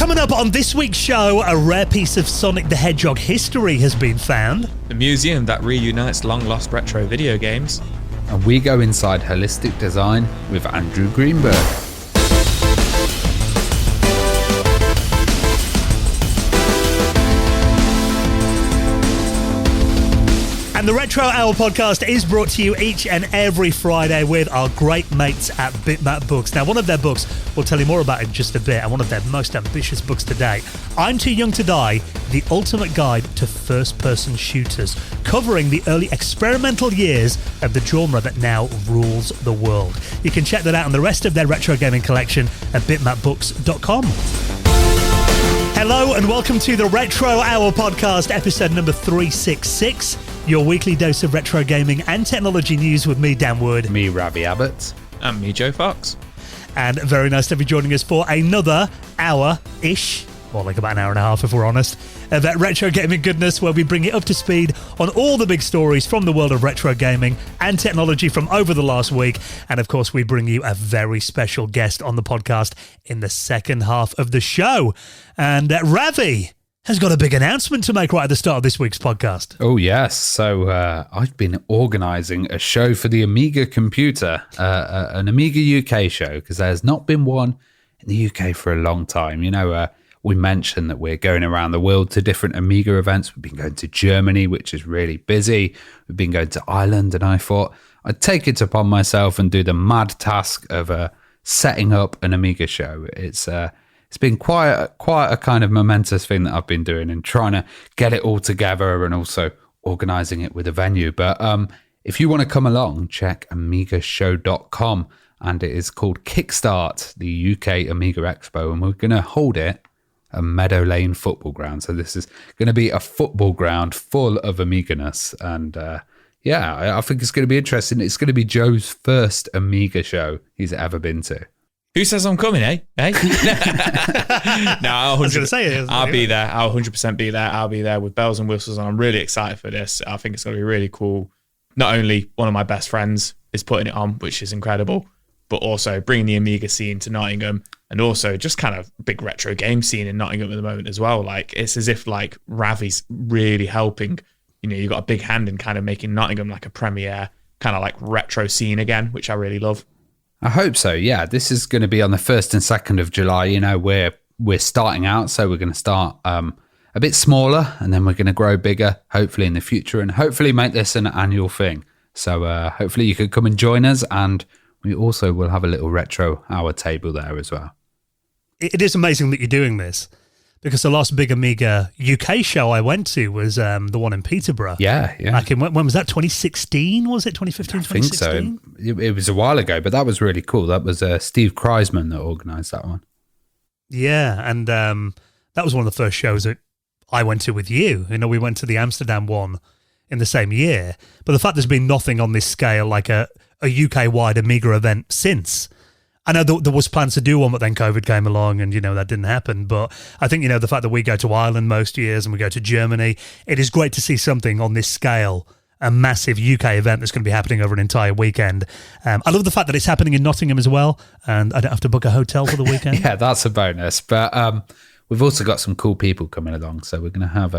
Coming up on this week's show, a rare piece of Sonic the Hedgehog history has been found. The museum that reunites long-lost retro video games. And we go inside holistic design with Andrew Greenberg. And the Retro Hour podcast is brought to you each and every Friday with our great mates at Bitmap Books. Now, one of their books, we'll tell you more about in just a bit, and one of their most ambitious books to date, I'm Too Young to Die, The Ultimate Guide to First-Person Shooters, covering the early experimental years of the genre that now rules the world. You can check that out and the rest of their retro gaming collection at bitmapbooks.com. Hello and welcome to the Retro Hour podcast, episode number 366. Your weekly dose of retro gaming and technology news with me, Dan Wood. Me, Ravi Abbott. And me, Joe Fox. And very nice to be joining us for another hour-ish, or like about an hour and a half if we're honest, of that retro gaming goodness where we bring you up to speed on all the big stories from the world of retro gaming and technology from over the last week. And of course, we bring you a very special guest on the podcast in the second half of the show. And Ravi has got a big announcement to make right at the start of this week's podcast. Oh, yes. So I've been organising a show for the Amiga computer, an Amiga UK show, because there's not been one in the UK for a long time. You know, we mentioned that we're going around the world to different Amiga events. We've been going to Germany, which is really busy. We've been going to Ireland, and I thought I'd take it upon myself and do the mad task of setting up an Amiga show. It's been quite a kind of momentous thing that I've been doing and trying to get it all together and also organising it with a venue. But if you want to come along, check amigashow.com, and it is called Kickstart, the UK Amiga Expo, and we're going to hold it at Meadow Lane Football Ground. So this is going to be a football ground full of Amiga-ness, and I think it's going to be interesting. It's going to be Joe's first Amiga show he's ever been to. Who says I'm coming, eh? No, I was going to say it. I'll be there. I'll 100% be there. I'll be there with bells and whistles, and I'm really excited for this. I think it's going to be really cool. Not only one of my best friends is putting it on, which is incredible, but also bringing the Amiga scene to Nottingham, and also just kind of big retro game scene in Nottingham at the moment as well. Like, it's as if like Ravi's really helping. You know, you've got a big hand in kind of making Nottingham like a premier kind of like retro scene again, which I really love. I hope so. Yeah, this is going to be on the 1st and 2nd of July. You know, we're starting out, so we're going to start a bit smaller, and then we're going to grow bigger, hopefully in the future, and hopefully make this an annual thing. So hopefully you could come and join us, and we also will have a little retro hour table there as well. It is amazing that you're doing this, because the last big Amiga UK show I went to was the one in Peterborough. Yeah. Back in, when was that, 2016? Was it 2015, 2016? I think so. It was a while ago, but that was really cool. That was Steve Kreisman that organised that one. Yeah, and that was one of the first shows that I went to with you. You know, we went to the Amsterdam one in the same year. But the fact there's been nothing on this scale like a UK-wide Amiga event since. I know there was plans to do one, but then COVID came along and, you know, that didn't happen. But I think, you know, the fact that we go to Ireland most years and we go to Germany, it is great to see something on this scale, a massive UK event that's going to be happening over an entire weekend. I love the fact that it's happening in Nottingham as well, and I don't have to book a hotel for the weekend. Yeah, that's a bonus. But we've also got some cool people coming along. So we're going to have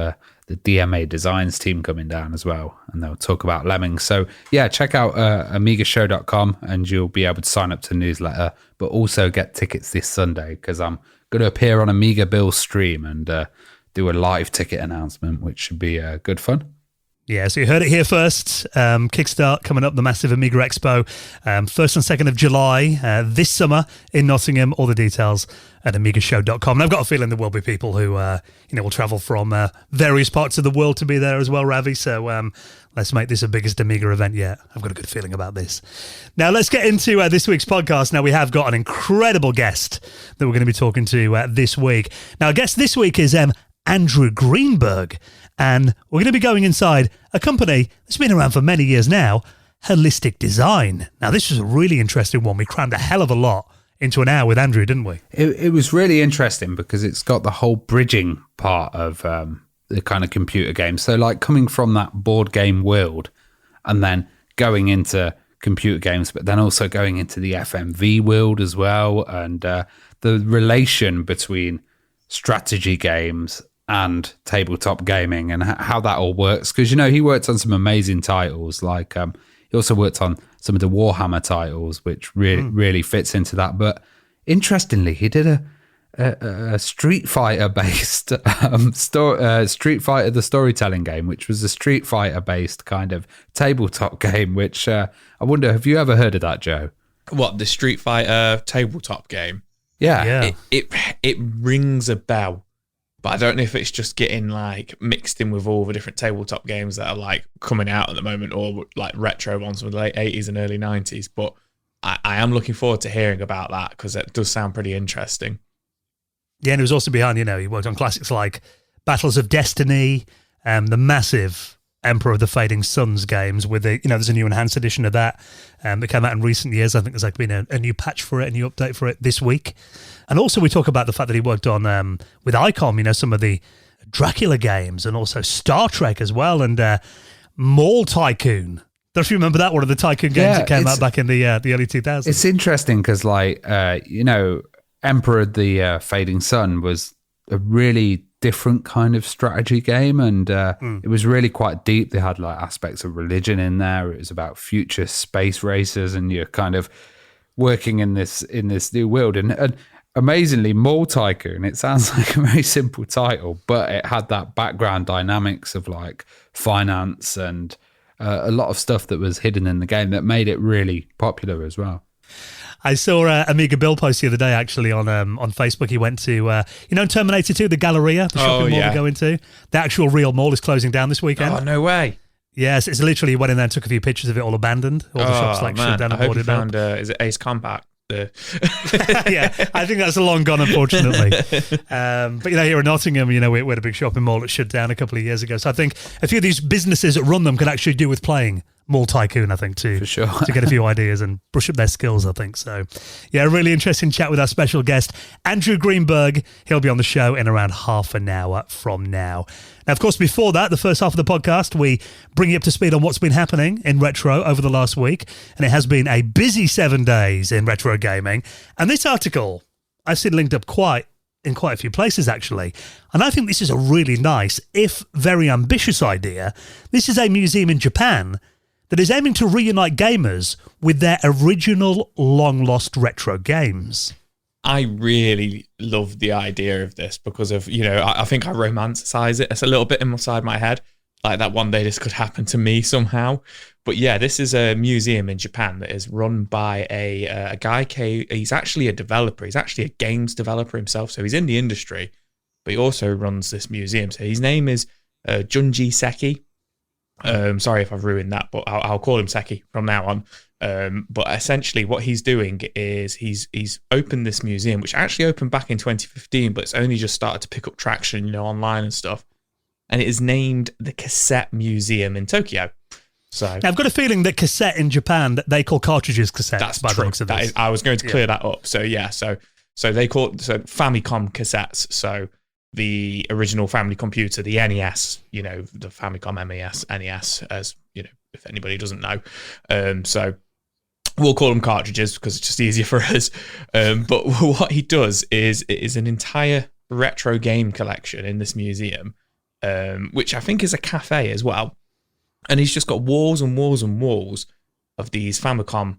the DMA Designs team coming down as well, and they'll talk about Lemmings. So yeah, check out amigashow.com and you'll be able to sign up to the newsletter, but also get tickets this Sunday, because I'm going to appear on Amiga Bill's stream and do a live ticket announcement, which should be good fun. Yeah, so you heard it here first. Kickstart coming up, the massive Amiga Expo, 1st and 2nd of July this summer in Nottingham. All the details at amigashow.com. And I've got a feeling there will be people who will travel from various parts of the world to be there as well, Ravi. So let's make this the biggest Amiga event yet. I've got a good feeling about this. Now, let's get into this week's podcast. Now, we have got an incredible guest that we're going to be talking to this week. Now, our guest this week is Andrew Greenberg, and we're going to be going inside a company that's been around for many years now, Holistic Design. Now, this was a really interesting one. We crammed a hell of a lot into an hour with Andrew, didn't we? It was really interesting because it's got the whole bridging part of the kind of computer game. So like coming from that board game world and then going into computer games, but then also going into the FMV world as well. And the relation between strategy games and tabletop gaming and how that all works. Because, you know, he worked on some amazing titles. Like he also worked on some of the Warhammer titles, which really fits into that. But interestingly, he did a Street Fighter based Street Fighter the storytelling game, which was a Street Fighter based kind of tabletop game, which I wonder, have you ever heard of that, Joe? What, the Street Fighter tabletop game? Yeah. It rings a bell, but I don't know if it's just getting like mixed in with all the different tabletop games that are like coming out at the moment, or like retro ones from the late 80s and early 90s. But I am looking forward to hearing about that, because it does sound pretty interesting. Yeah, and he was also behind, you know, he worked on classics like Battles of Destiny, the massive Emperor of the Fading Suns games with the, you know, there's a new enhanced edition of that that came out in recent years. I think there's like been a new patch for it, a new update for it this week. And also we talk about the fact that he worked on, with ICOM, you know, some of the Dracula games and also Star Trek as well, and Mall Tycoon. Don't know if you remember that, one of the Tycoon games that came out back in the early 2000s. It's interesting because, like, you know, Emperor of the Fading Sun was a really different kind of strategy game, and it was really quite deep. They had like aspects of religion in there. It was about future space races, and you're kind of working in this new world. And amazingly, Mall Tycoon, it sounds like a very simple title, but it had that background dynamics of like finance and a lot of stuff that was hidden in the game that made it really popular as well. I saw Amiga Bill post the other day, actually, on Facebook. He went to, you know, Terminator 2, the Galleria, the shopping mall we go into. The actual real mall is closing down this weekend. Oh, no way. Yes, it's literally, he went in there and took a few pictures of it all abandoned. All the shops like shut down and boarded up. Is it Ace Combat? Yeah, I think that's long gone, unfortunately. But, you know, here in Nottingham, you know, we had a big shopping mall that shut down a couple of years ago. So I think a few of these businesses that run them could actually do with playing Mall Tycoon, I think, too. For sure. To get a few ideas and brush up their skills, I think. So, yeah, a really interesting chat with our special guest, Andrew Greenberg. He'll be on the show in around half an hour from now. Now, of course, before that, the first half of the podcast, we bring you up to speed on what's been happening in retro over the last week. And it has been a busy 7 days in retro gaming. And this article, I've seen linked up in quite a few places, actually. And I think this is a really nice, if very ambitious idea. This is a museum in Japan that is aiming to reunite gamers with their original long-lost retro games. I really love the idea of this because of, you know, I think I romanticize it. It's a little bit inside my head, like that one day this could happen to me somehow. But yeah, this is a museum in Japan that is run by a guy. He's actually a developer. He's actually a games developer himself. So he's in the industry, but he also runs this museum. So his name is Junji Seki. Sorry if I've ruined that, but I'll call him Seki from now on. But essentially what he's doing is he's opened this museum, which actually opened back in 2015, but it's only just started to pick up traction, you know, online and stuff. And it is named the Cassette Museum in Tokyo. So now, I've got a feeling that cassette in Japan, that they call cartridges cassettes. That's by true. The looks of this. I was going to clear that up. So yeah, so they call it Famicom cassettes. So the original family computer, the NES, you know, the Famicom NES, as you know, if anybody doesn't know. So we'll call them cartridges because it's just easier for us. But what he does is it is an entire retro game collection in this museum, which I think is a cafe as well. And he's just got walls and walls and walls of these Famicom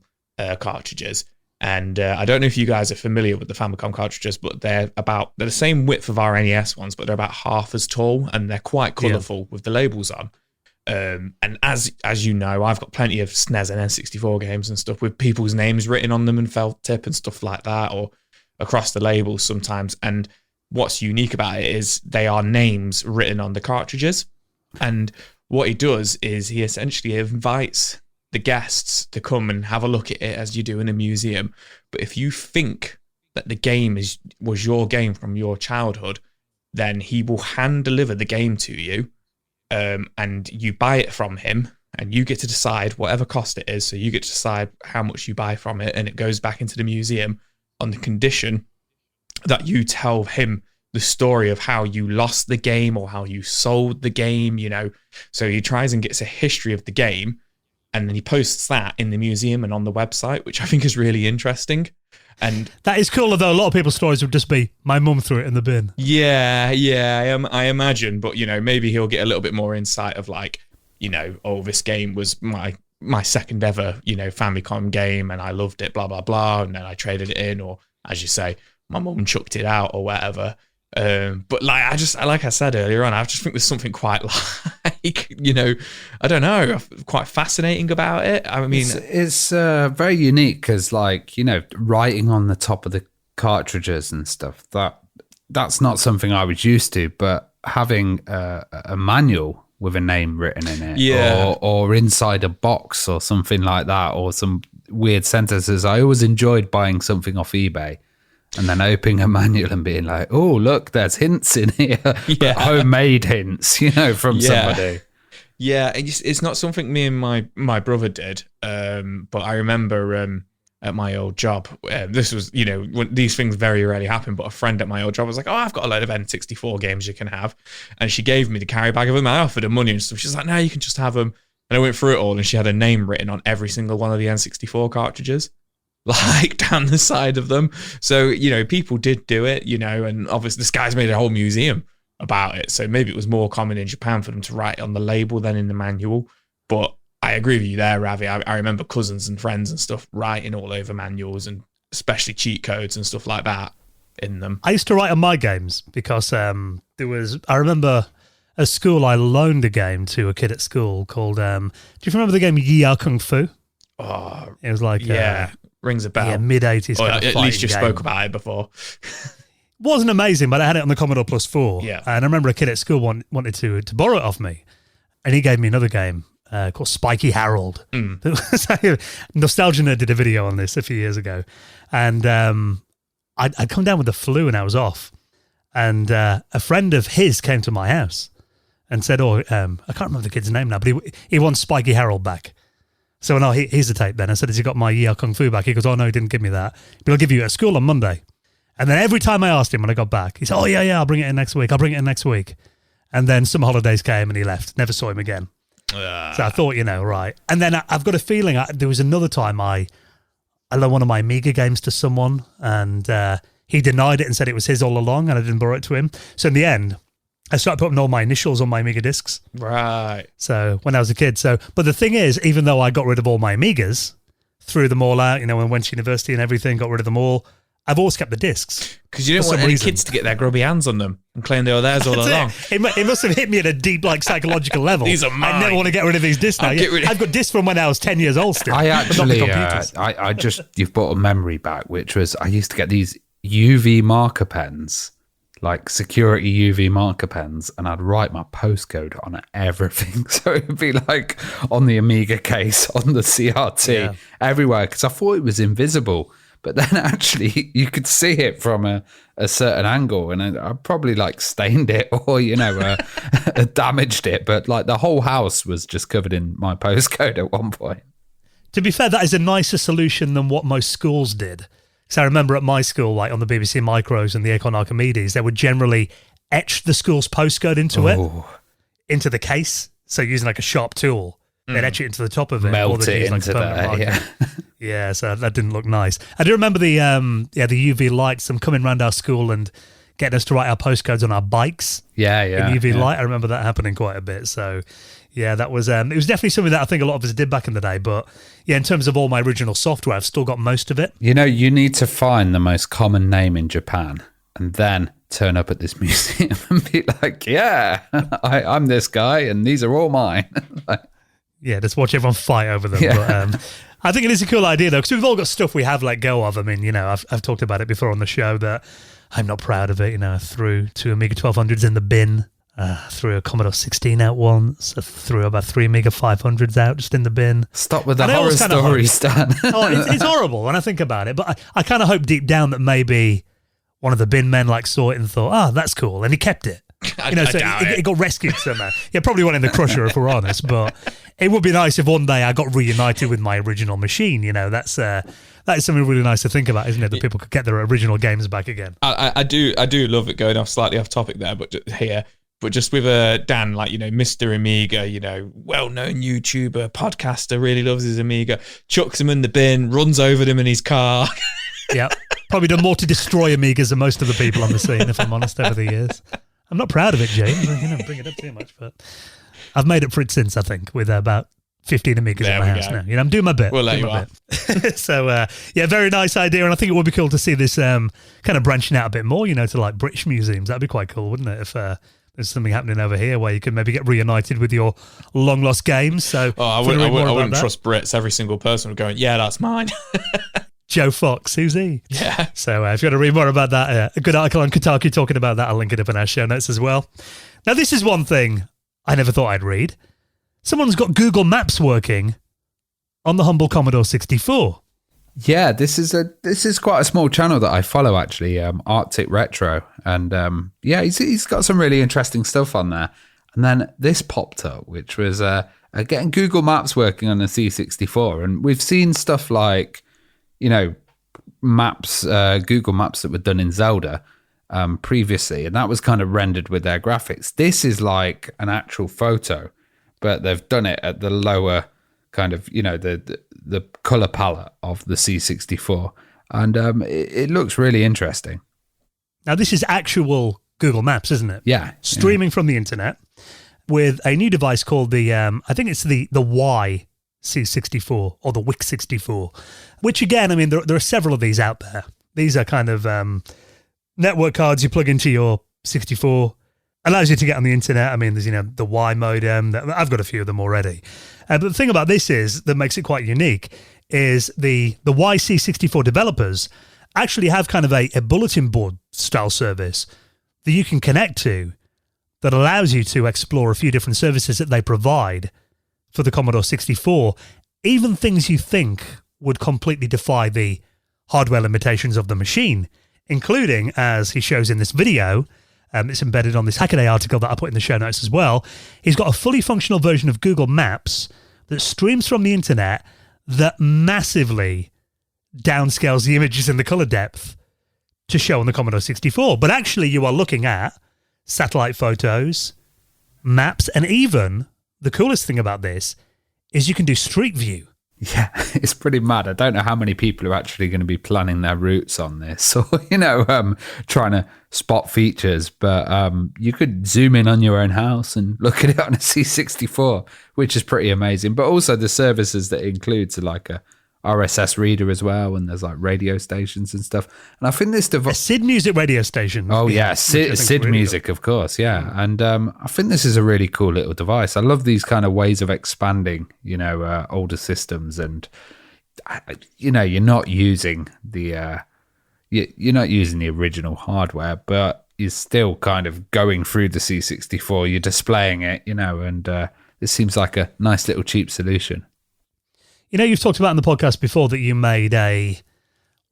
cartridges. And I don't know if you guys are familiar with the Famicom cartridges, but they're the same width of our NES ones, but they're about half as tall, and they're quite colourful with the labels on. And as you know, I've got plenty of SNES and N64 games and stuff with people's names written on them and felt tip and stuff like that, or across the labels sometimes. And what's unique about it is they are names written on the cartridges. And what he does is he essentially invites the guests to come and have a look at it as you do in a museum. But if you think that the game was your game from your childhood, then he will hand deliver the game to you, and you buy it from him, and you get to decide whatever cost it is. So you get to decide how much you buy from it, and it goes back into the museum on the condition that you tell him the story of how you lost the game or how you sold the game, you know. So he tries and gets a history of the game, and then he posts that in the museum and on the website, which I think is really interesting. And that is cool, although a lot of people's stories would just be, my mum threw it in the bin. Yeah, I imagine. But, maybe he'll get a little bit more insight of like, this game was my second ever, Famicom game and I loved it, blah, blah, blah. And then I traded it in, or as you say, my mum chucked it out or whatever. But like I said earlier on, I just think there's something quite I don't know, quite fascinating about it. I mean, it's very unique because, writing on the top of the cartridges and stuff, that's not something I was used to. But having a manual with a name written in it, or inside a box or something like that, or some weird sentences, I always enjoyed buying something off eBay. And then opening a manual and being like, oh, look, there's hints in here. Yeah. Homemade hints, from somebody. Yeah, it's not something me and my brother did. But I remember at my old job, this was, when these things very rarely happen, but a friend at my old job was like, oh, I've got a load of N64 games you can have. And she gave me the carry bag of them. I offered her money and stuff. She's like, no, you can just have them. And I went through it all and she had a name written on every single one of the N64 cartridges. Like down the side of them. So, people did do it, and obviously this guy's made a whole museum about it. So maybe it was more common in Japan for them to write it on the label than in the manual. But I agree with you there, Ravi. I remember cousins and friends and stuff writing all over manuals and especially cheat codes and stuff like that in them. I used to write on my games because I remember at school I loaned a game to a kid at school called, do you remember the game Yi Kung Fu? Oh, it was like... rings a bell. Yeah, mid-80s. Or at least you game. spoke about it before. Wasn't amazing, but I had it on the Commodore Plus 4. Yeah. And I remember a kid at school wanted to borrow it off me. And he gave me another game called Spiky Harold. Nostalgia Nerd did a video on this a few years ago. And I'd come down with the flu and I was off. And a friend of his came to my house and said, I can't remember the kid's name now, but he wants Spiky Harold back. So no, here's the tape then. I said, has he got my Yi Kung Fu back? He goes, oh no, he didn't give me that. But I'll give you it at school on Monday. And then every time I asked him when I got back, he said, oh yeah, I'll bring it in next week. And then some holidays came and he left. Never saw him again. So I thought, right. And then I've got a feeling there was another time I loaned one of my Amiga games to someone and he denied it and said it was his all along and I didn't borrow it to him. So in the end, I started putting all my initials on my Amiga discs. Right. So when I was a kid. But the thing is, even though I got rid of all my Amigas, threw them all out, and went to university and everything, got rid of them all, I've always kept the discs. Because you didn't want any kids to get their grubby hands on them and claim they were theirs all along. It must have hit me at a deep, psychological level. These are mine. I never want to get rid of these discs now. I've got discs from when I was 10 years old still. I actually, you've brought a memory back, which was I used to get these UV marker pens, like security UV marker pens, and I'd write my postcode on everything. So it'd be like on the Amiga case, on the CRT, everywhere, because I thought it was invisible. But then actually you could see it from a certain angle, and I probably stained it or, damaged it. But the whole house was just covered in my postcode at one point. To be fair, that is a nicer solution than what most schools did. So I remember at my school, on the BBC Micros and the Acorn Archimedes, they would generally etch the school's postcode into the case. So using a sharp tool, they'd etch it into the top of it. Melt it into that, yeah, so that didn't look nice. I do remember the UV lights, them coming around our school and getting us to write our postcodes on our bikes. Yeah. In UV light, I remember that happening quite a bit. So yeah, that was it was definitely something that I think a lot of us did back in the day. But yeah, in terms of all my original software, I've still got most of it. You need to find the most common name in Japan and then turn up at this museum and be like, yeah, I'm this guy and these are all mine. Yeah, just watch everyone fight over them. Yeah. But, I think it is a cool idea though, because we've all got stuff we have let go of. I mean, I've talked about it before on the show that I'm not proud of it. I threw 2 Amiga 1200s in the bin. Threw a Commodore 16 out once. I threw about 3 Amiga 500s out just in the bin. Stop with the horror story, Stan. It's horrible when I think about it. But I kind of hope deep down that maybe one of the bin men saw it and thought, that's cool. And he kept it. It got rescued somehow. Yeah, probably went in the crusher if we're honest. But it would be nice if one day I got reunited with my original machine. That is something really nice to think about, isn't it? That people could get their original games back again. I do love it, going off slightly off topic there, but just with Dan, Mr. Amiga, well-known YouTuber, podcaster, really loves his Amiga, chucks him in the bin, runs over them in his car. Yep. Probably done more to destroy Amigas than most of the people on the scene, if I'm honest, over the years. I'm not proud of it, James. Bring it up too much, but I've made up for it since, I think, with about 15 Amigas in my house now. I'm doing my bit. We'll let you off. So, very nice idea. And I think it would be cool to see this kind of branching out a bit more, to like British museums. That'd be quite cool, wouldn't it? If there's something happening over here where you can maybe get reunited with your long lost games. So, I wouldn't trust Brits. Every single person would go, yeah, that's mine. Joe Fox, who's he? Yeah. So if you want to read more about that, a good article on Kotaku talking about that, I'll link it up in our show notes as well. Now, this is one thing I never thought I'd read. Someone's got Google Maps working on the humble Commodore 64. Yeah, this is quite a small channel that I follow, actually, Arctic Retro. And he's got some really interesting stuff on there. And then this popped up, which was getting Google Maps working on the C64. And we've seen stuff like, maps, Google Maps that were done in Zelda previously. And that was kind of rendered with their graphics. This is like an actual photo, but they've done it at the lower kind of, the color palette of the C64. And it looks really interesting. Now, this is actual Google Maps, isn't it? Yeah. Streaming from the internet with a new device called the, I think it's the Y C64 or the WIC64, which again, there are several of these out there. These are kind of network cards you plug into your 64. Allows you to get on the internet. There's, the Y modem. I've got a few of them already. But the thing about this is that makes it quite unique is the YC64 developers actually have kind of a bulletin board style service that you can connect to that allows you to explore a few different services that they provide for the Commodore 64, even things you think would completely defy the hardware limitations of the machine, including, as he shows in this video, it's embedded on this Hackaday article that I put in the show notes as well. He's got a fully functional version of Google Maps that streams from the internet that massively downscales the images in the color depth to show on the Commodore 64. But actually, you are looking at satellite photos, maps, and even the coolest thing about this is you can do Street View. Yeah, it's pretty mad. I don't know how many people are actually going to be planning their routes on this or, trying to spot features. But you could zoom in on your own house and look at it on a C64, which is pretty amazing. But also the services that it includes are like a RSS reader as well. And there's like radio stations and stuff. And I think this a SID Music radio station. Oh, yeah. SID really Music, of course. Yeah. And I think this is a really cool little device. I love these kind of ways of expanding, older systems. And, you're not using the you're not using the original hardware, but you're still kind of going through the C64. You're displaying it, and this seems like a nice little cheap solution. You've talked about in the podcast before that you made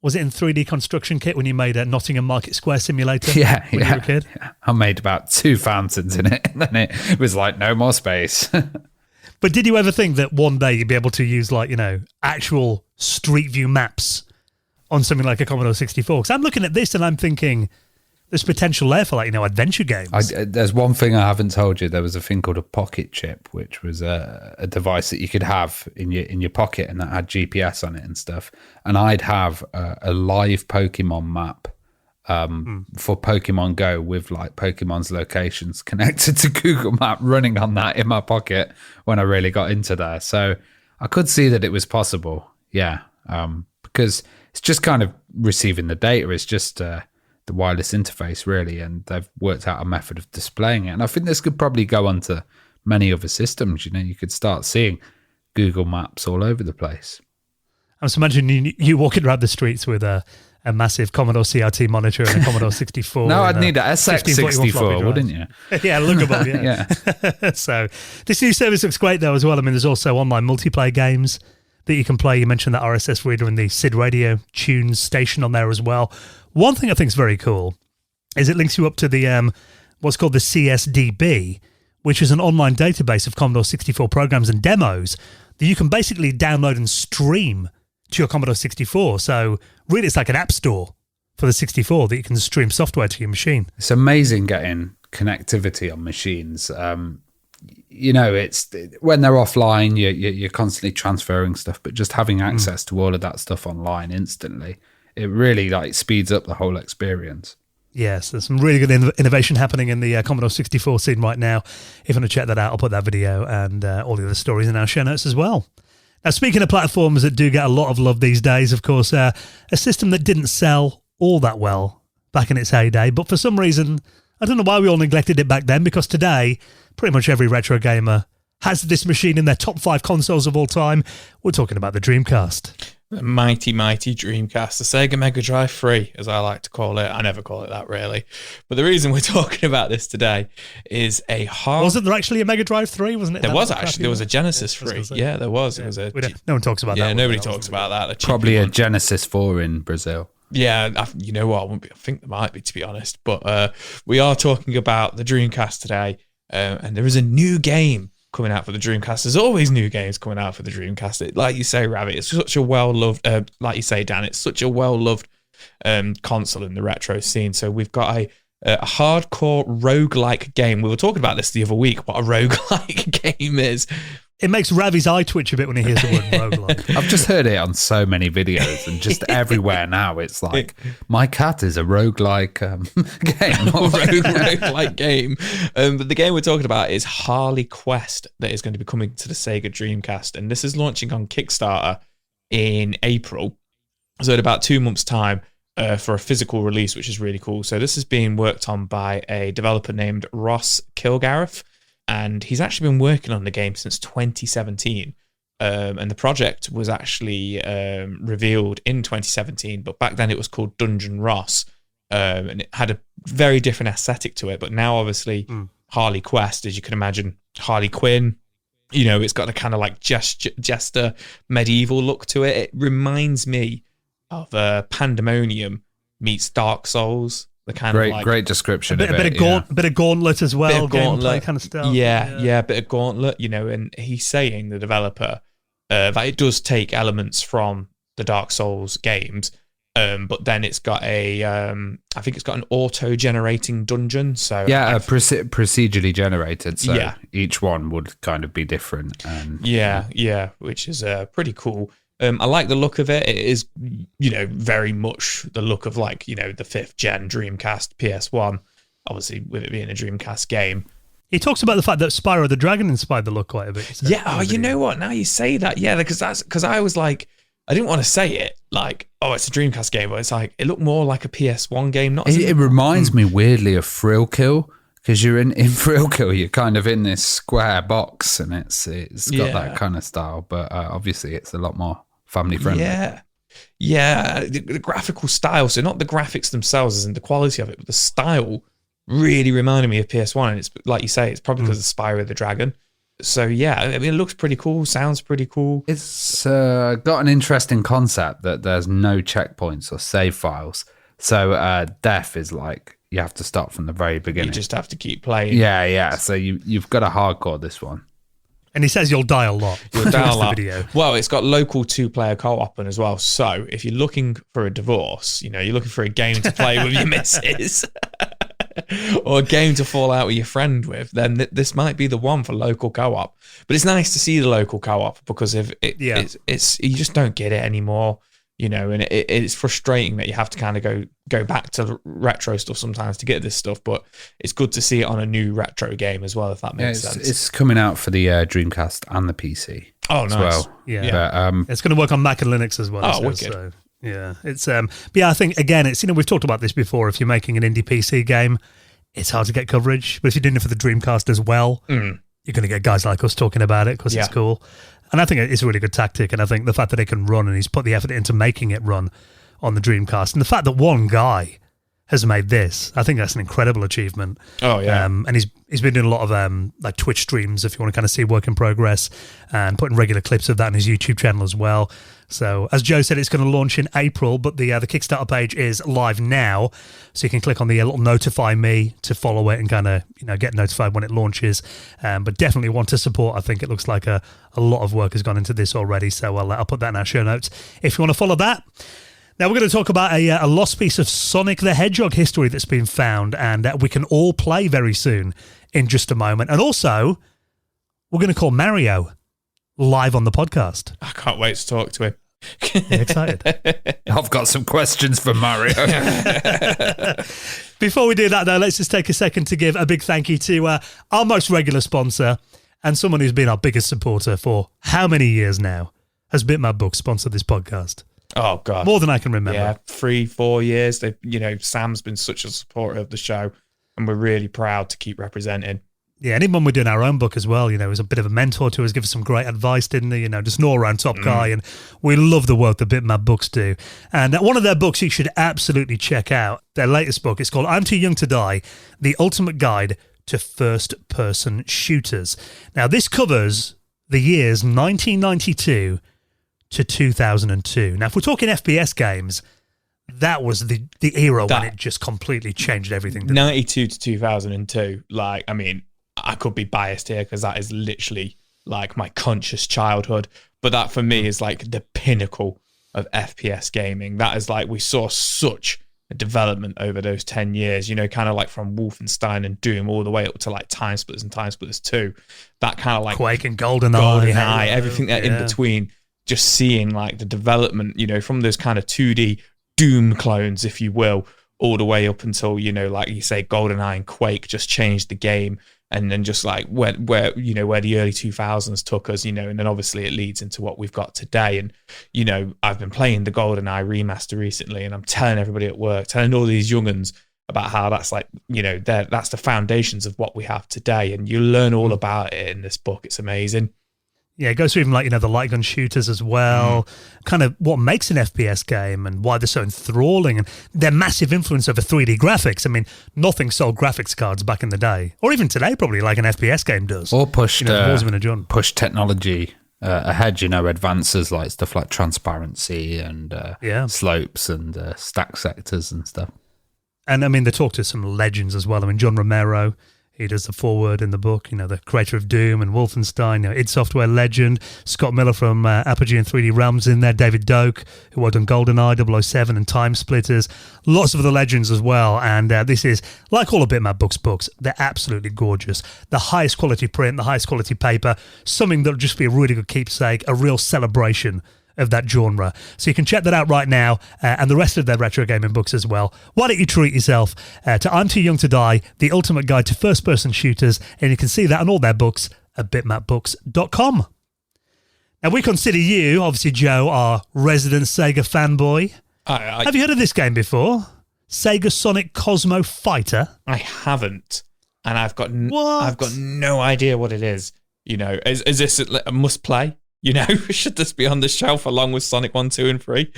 was it in 3D construction kit when you made a Nottingham Market Square simulator? Yeah, when you were a kid? Yeah. I made about 2 fountains in it, and then it was like, no more space. But did you ever think that one day you'd be able to use actual Street View maps on something like a Commodore 64? Because I'm looking at this and I'm thinking there's potential there for adventure games. There's one thing I haven't told you. There was a thing called a pocket chip, which was a device that you could have in your pocket, and that had GPS on it and stuff. And I'd have a live Pokemon map for Pokemon Go with like Pokemon's locations connected to Google Map running on that in my pocket when I really got into there. So I could see that it was possible. Yeah. Because it's just kind of receiving the data. It's just the wireless interface, really, and they've worked out a method of displaying it. And I think this could probably go onto many other systems. You could start seeing Google Maps all over the place. I was imagining you walking around the streets with a massive Commodore CRT monitor and a Commodore 64. No, I'd need an SX64, wouldn't you? Yeah, lookable, yeah. Yeah. So this new service looks great, though, as well. There's also online multiplayer games that you can play. You mentioned that RSS reader and the SID radio tunes station on there as well. One thing I think is very cool is it links you up to the what's called the CSDB, which is an online database of Commodore 64 programs and demos that you can basically download and stream to your Commodore 64. So really it's like an app store for the 64 that you can stream software to your machine. It's amazing getting connectivity on machines. It's when they're offline, you're constantly transferring stuff, but just having access to all of that stuff online instantly it really like speeds up the whole experience. Yes, there's some really good innovation happening in the Commodore 64 scene right now. If you want to check that out, I'll put that video and all the other stories in our show notes as well. Now, speaking of platforms that do get a lot of love these days, of course, a system that didn't sell all that well back in its heyday, but for some reason, I don't know why we all neglected it back then, because today, pretty much every retro gamer has this machine in their top 5 consoles of all time. We're talking about the Dreamcast. The mighty, mighty Dreamcast, the Sega Mega Drive 3, as I like to call it. I never call it that, really. But the reason we're talking about this today is a hard... Wasn't there actually a Mega Drive 3, wasn't it? There was actually. There was a Genesis 3. Yeah, there was. Yeah. It was a... No one talks about that. Yeah, nobody talks about that. Probably a Genesis 4 in Brazil. Yeah, you know what? I think there might be, to be honest. But we are talking about the Dreamcast today, and there is a new game coming out for the Dreamcast. There's always new games coming out for the Dreamcast. Like you say, Rabbit, it's such a well-loved, like you say, Dan, it's such a well-loved console in the retro scene. So we've got a hardcore roguelike game. We were talking about this the other week, what a roguelike game is. It makes Ravi's eye twitch a bit when he hears the word roguelike. I've just heard it on so many videos and just everywhere now. It's like, my cat is a roguelike game. roguelike game. But the game we're talking about is Harley Quest, that is going to be coming to the Sega Dreamcast. And this is launching on Kickstarter in April. So in about 2 months' time for a physical release, which is really cool. So this is being worked on by a developer named Ross Kilgareth. And he's actually been working on the game since 2017. And the project was actually revealed in 2017, but back then it was called Dungeon Ross. And it had a very different aesthetic to it. But now, obviously, Harley Quest, as you can imagine, Harley Quinn, you know, it's got a kind of like jester medieval look to it. It reminds me of Pandemonium meets Dark Souls. The kind of great description. A bit of Gauntlet as well, gameplay kind of stuff. Yeah, a bit of Gauntlet, you know. And he's saying, the developer, that it does take elements from the Dark Souls games, but then it's got I think it's got an auto-generating dungeon. So procedurally generated. So each one would kind of be different. And which is pretty cool. I like the look of it. It is, you know, very much the look of, like, you know, the 5th gen Dreamcast PS1, obviously with it being a Dreamcast game. He talks about the fact that Spyro the Dragon inspired the look quite a bit. You know what? Now you say that, because I was like, I didn't want to say it like, oh, it's a Dreamcast game, but it's like, it looked more like a PS1 game. It reminds me weirdly of Thrill Kill. Because you're in Thrill Kill, you're kind of in this square box, and it's got that kind of style, but obviously it's a lot more family friendly. The graphical style, so not the graphics themselves as in the quality of it, but the style really reminded me of PS1, and it's like you say, it's probably because of Spyro the Dragon. So I mean, it looks pretty cool, sounds pretty cool. It's got an interesting concept that there's no checkpoints or save files, so death is like, you have to start from the very beginning. You just have to keep playing. Yeah. So you've got to hardcore this one. And he says you'll die a lot. You'll die a lot. Well, it's got local 2-player co-op as well. So if you're looking for a divorce, you know, you're looking for a game to play with your missus or a game to fall out with your friend with, then this might be the one for local co-op. But it's nice to see the local co-op, because it's you just don't get it anymore. You know, and it's frustrating that you have to kind of go back to retro stuff sometimes to get this stuff, but it's good to see it on a new retro game as well, if that makes sense. It's coming out for the Dreamcast and the PC. Oh, nice. Well. Yeah. But, it's going to work on Mac and Linux as well. Oh, wicked. So, yeah. It's but I think, again, it's, you know, we've talked about this before. If you're making an indie PC game, it's hard to get coverage, but if you're doing it for the Dreamcast as well, you're going to get guys like us talking about it because it's cool. And I think it's a really good tactic, and I think the fact that it can run, and he's put the effort into making it run on the Dreamcast, and the fact that one guy has made this, I think that's an incredible achievement. Oh, yeah. And he's been doing a lot of like Twitch streams, if you want to kind of see work in progress, and putting regular clips of that on his YouTube channel as well. So, as Joe said, it's going to launch in April, but the Kickstarter page is live now, so you can click on the little notify me to follow it and kind of, you know, get notified when it launches. But definitely want to support. I think it looks like a lot of work has gone into this already, so I'll put that in our show notes if you want to follow that. Now we're going to talk about a lost piece of Sonic the Hedgehog history that's been found, and we can all play very soon in just a moment. And also, we're going to call Mario live on the podcast. I can't wait to talk to him. Excited. I've got some questions for Mario. Before we do that, though, let's just take a second to give a big thank you to our most regular sponsor and someone who's been our biggest supporter for how many years now has Bitmap Books sponsored this podcast? Oh, God. More than I can remember. Yeah, 3-4 years. Sam's been such a supporter of the show, and we're really proud to keep representing. Yeah, and even when we're doing our own book as well, he was a bit of a mentor to us, give us some great advice, didn't he? Just an all-around top guy, and we love the work that Bitmap Books do. And one of their books you should absolutely check out, their latest book, it's called I'm Too Young to Die, The Ultimate Guide to First-Person Shooters. Now, this covers the years 1992 to 2002. Now, if we're talking FPS games, that was the era when it just completely changed everything. 92 to 2002, I could be biased here because that is literally like my conscious childhood. But that for me is like the pinnacle of FPS gaming. That is like, we saw such a development over those 10 years, kind of like from Wolfenstein and Doom all the way up to like Time Splitters and Time Splitters 2. That kind of like Quake and GoldenEye, everything in between, just seeing like the development, from those kind of 2D Doom clones, if you will, all the way up until, like you say, GoldenEye and Quake just changed the game. And then just like where the early 2000s took us, and then obviously it leads into what we've got today. And, I've been playing the GoldenEye remaster recently, and I'm telling everybody at work, telling all these young'uns about how that's like, that's the foundations of what we have today. And you learn all about it in this book. It's amazing. Yeah, it goes through even like, the light gun shooters as well, kind of what makes an FPS game and why they're so enthralling and their massive influence over 3D graphics. I mean, nothing sold graphics cards back in the day, or even today probably, like an FPS game does. Or pushed push technology ahead, advances like stuff like transparency and slopes and stack sectors and stuff. And I mean, they talk to some legends as well. I mean, John Romero, he does the foreword in the book, the creator of Doom and Wolfenstein, id Software legend, Scott Miller from Apogee and 3D Realms in there, David Doak, who worked on GoldenEye, 007 and Time Splitters, lots of other legends as well. And this is, like all of Bitmap books, they're absolutely gorgeous. The highest quality print, the highest quality paper, something that'll just be a really good keepsake, a real celebration of that genre. So you can check that out right now, and the rest of their retro gaming books as well. Why don't you treat yourself to I'm Too Young to Die, The Ultimate Guide to First-Person Shooters, and you can see that on all their books at bitmapbooks.com. Now, we consider you, obviously, Joe, our resident Sega fanboy. Have you heard of this game before? Sega Sonic Cosmo Fighter? I haven't, and I've got no idea what it is. Is this a must-play? Should this be on the shelf along with Sonic 1, 2, and 3?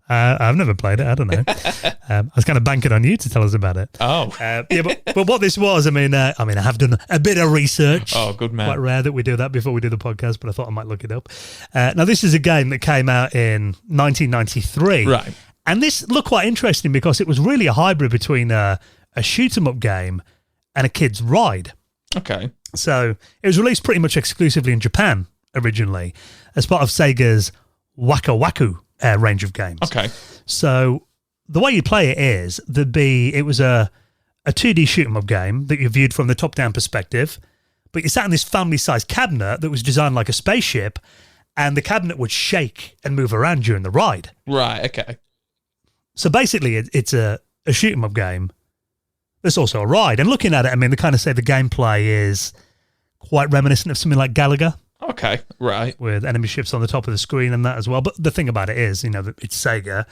I've never played it. I don't know. I was kind of banking on you to tell us about it. Oh. But what this was, I have done a bit of research. Oh, good man. Quite rare that we do that before we do the podcast, but I thought I might look it up. Now, this is a game that came out in 1993. Right. And this looked quite interesting because it was really a hybrid between a shoot-'em-up game and a kid's ride. Okay. So it was released pretty much exclusively in Japan originally as part of Sega's Waka Waku range of games. Okay. So the way you play it is it was a 2D shoot 'em up game that you viewed from the top-down perspective, but you sat in this family-sized cabinet that was designed like a spaceship, and the cabinet would shake and move around during the ride. Right, okay. So basically it's a shoot 'em up game. There's also a ride. And looking at it, they kind of say the gameplay is quite reminiscent of something like Galaga. Okay, right. With enemy ships on the top of the screen and that as well. But the thing about it is, that it's Sega,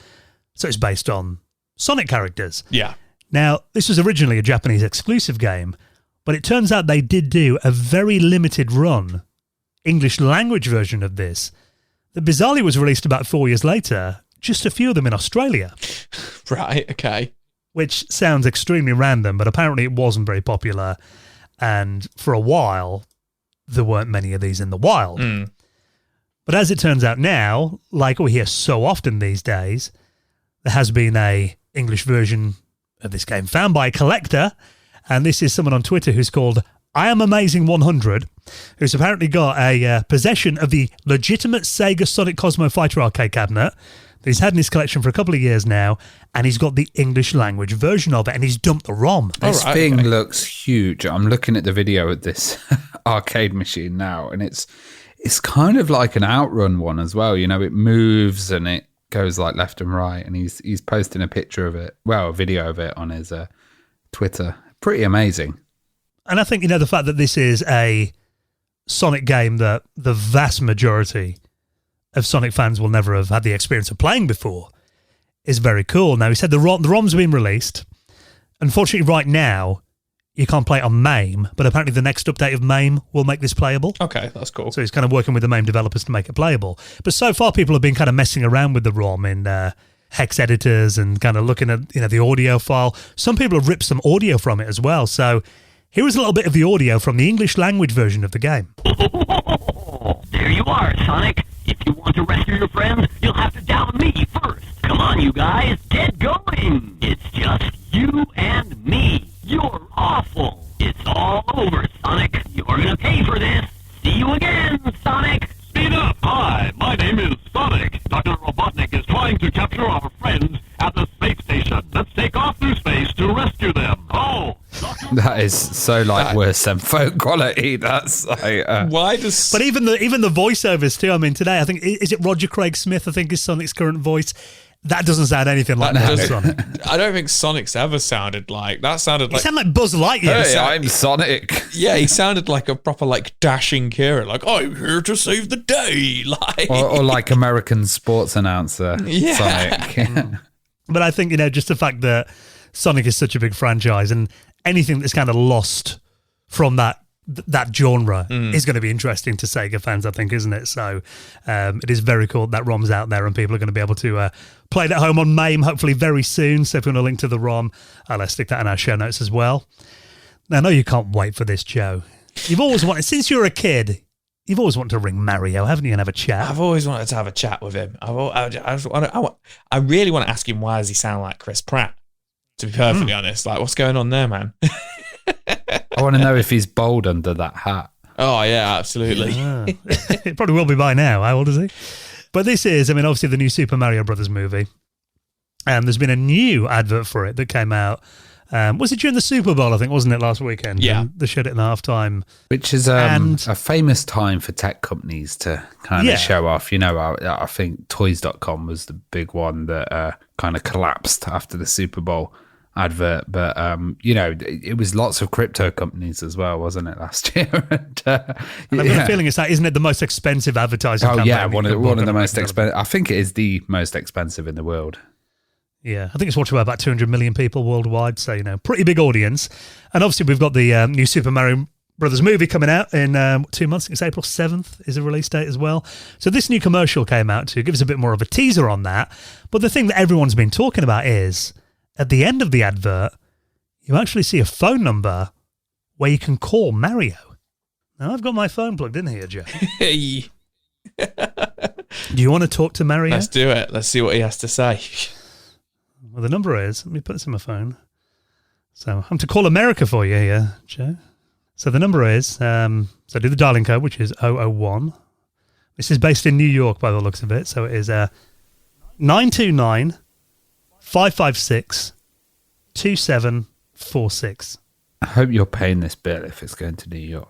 so it's based on Sonic characters. Yeah. Now, this was originally a Japanese exclusive game, but it turns out they did do a very limited run English language version of this that bizarrely was released about 4 years later, just a few of them in Australia. Right, okay. Which sounds extremely random, but apparently it wasn't very popular. And for a while, there weren't many of these in the wild. But as it turns out now, like we hear so often these days, there has been a English version of this game found by a collector, and this is someone on Twitter who's called I Am Amazing 100, who's apparently got a possession of the legitimate Sega Sonic Cosmo Fighter arcade cabinet that he's had in his collection for a couple of years now, and he's got the English language version of it, and he's dumped the ROM. This thing looks huge. I'm looking at the video of this arcade machine now, and it's it's kind of like an Outrun one as well. You know, it moves and it goes like left and right. And he's posting a picture of it, well, a video of it on his Twitter. Pretty amazing. And I think, you know, the fact that this is a Sonic game that the vast majority of Sonic fans will never have had the experience of playing before is very cool. Now, he said the ROM's been released. Unfortunately, right now, you can't play it on MAME, but apparently the next update of MAME will make this playable. Okay, that's cool. So he's kind of working with the MAME developers to make it playable. But so far, people have been kind of messing around with the ROM in hex editors and kind of looking at, you know, the audio file. Some people have ripped some audio from it as well. So here is a little bit of the audio from the English language version of the game. There you are, Sonic. If you want to rescue your friends, you'll have to down me first. Come on, you guys, get going. It's just you and me. You're awful. It's all over, Sonic. You're gonna pay for this. See you again, Sonic. Speed up! Hi, my name is Sonic. Dr. Robotnik is trying to capture our friends at the space station. Let's take off through space to rescue them. Oh! That is so like worse than folk quality. That's like, Why does... But even the voiceovers too. I mean, today, I think, is it Roger Craig Smith, I think is Sonic's current voice? That doesn't sound anything like that. Sonic. I don't think Sonic's ever sounded like... That sounded like... It sounded like Buzz Lightyear. hey, I'm Sonic. Yeah, he sounded like a proper, like, dashing hero. Like, I'm here to save the day. Like... Or like American sports announcer Sonic. But I think, you know, just the fact that Sonic is such a big franchise and anything that's kind of lost from that genre is going to be interesting to Sega fans, I think, isn't it? So it is very cool that ROM's out there and people are going to be able to play it at home on MAME hopefully very soon. So if you want to link to the ROM, I'll stick that in our show notes as well. Now, I know you can't wait for this, Joe. You've always wanted, since you're a kid, you've always wanted to ring Mario, haven't you, and have a chat? I've always wanted to have a chat with him. I really want to ask him, why does he sound like Chris Pratt? To be perfectly honest, like, what's going on there, man? I want to know if he's bold under that hat. Oh, yeah, absolutely. It probably will be by now. How old is he? But this is, I mean, obviously the new Super Mario Brothers movie. And there's been a new advert for it that came out. Was it during the Super Bowl, I think, wasn't it, last weekend? Yeah. And they showed it in the halftime. Which is a famous time for tech companies to kind of show off. You know, I think Toys.com was the big one that kind of collapsed after the Super Bowl advert. But, you know, it was lots of crypto companies as well, wasn't it, last year? And I've got a feeling it's that, isn't it, the most expensive advertising campaign? Yeah, one of the most expensive. I think it is the most expensive in the world. Yeah, I think it's watched by about 200 million people worldwide, so, you know, pretty big audience. And obviously we've got the new Super Mario Brothers movie coming out in 2 months. I think it's April 7th is a release date as well. So this new commercial came out to give us a bit more of a teaser on that. But the thing that everyone's been talking about is, at the end of the advert, you actually see a phone number where you can call Mario. Now, I've got my phone plugged in here, Joe. Hey. Do you want to talk to Mario? Let's do it. Let's see what he has to say. Well, the number is, let me put this in my phone. So I'm to call America for you here, Joe. So the number is, so do the dialing code, which is 001. This is based in New York by the looks of it. So it is 929-556-2746. I hope you're paying this bill if it's going to New York.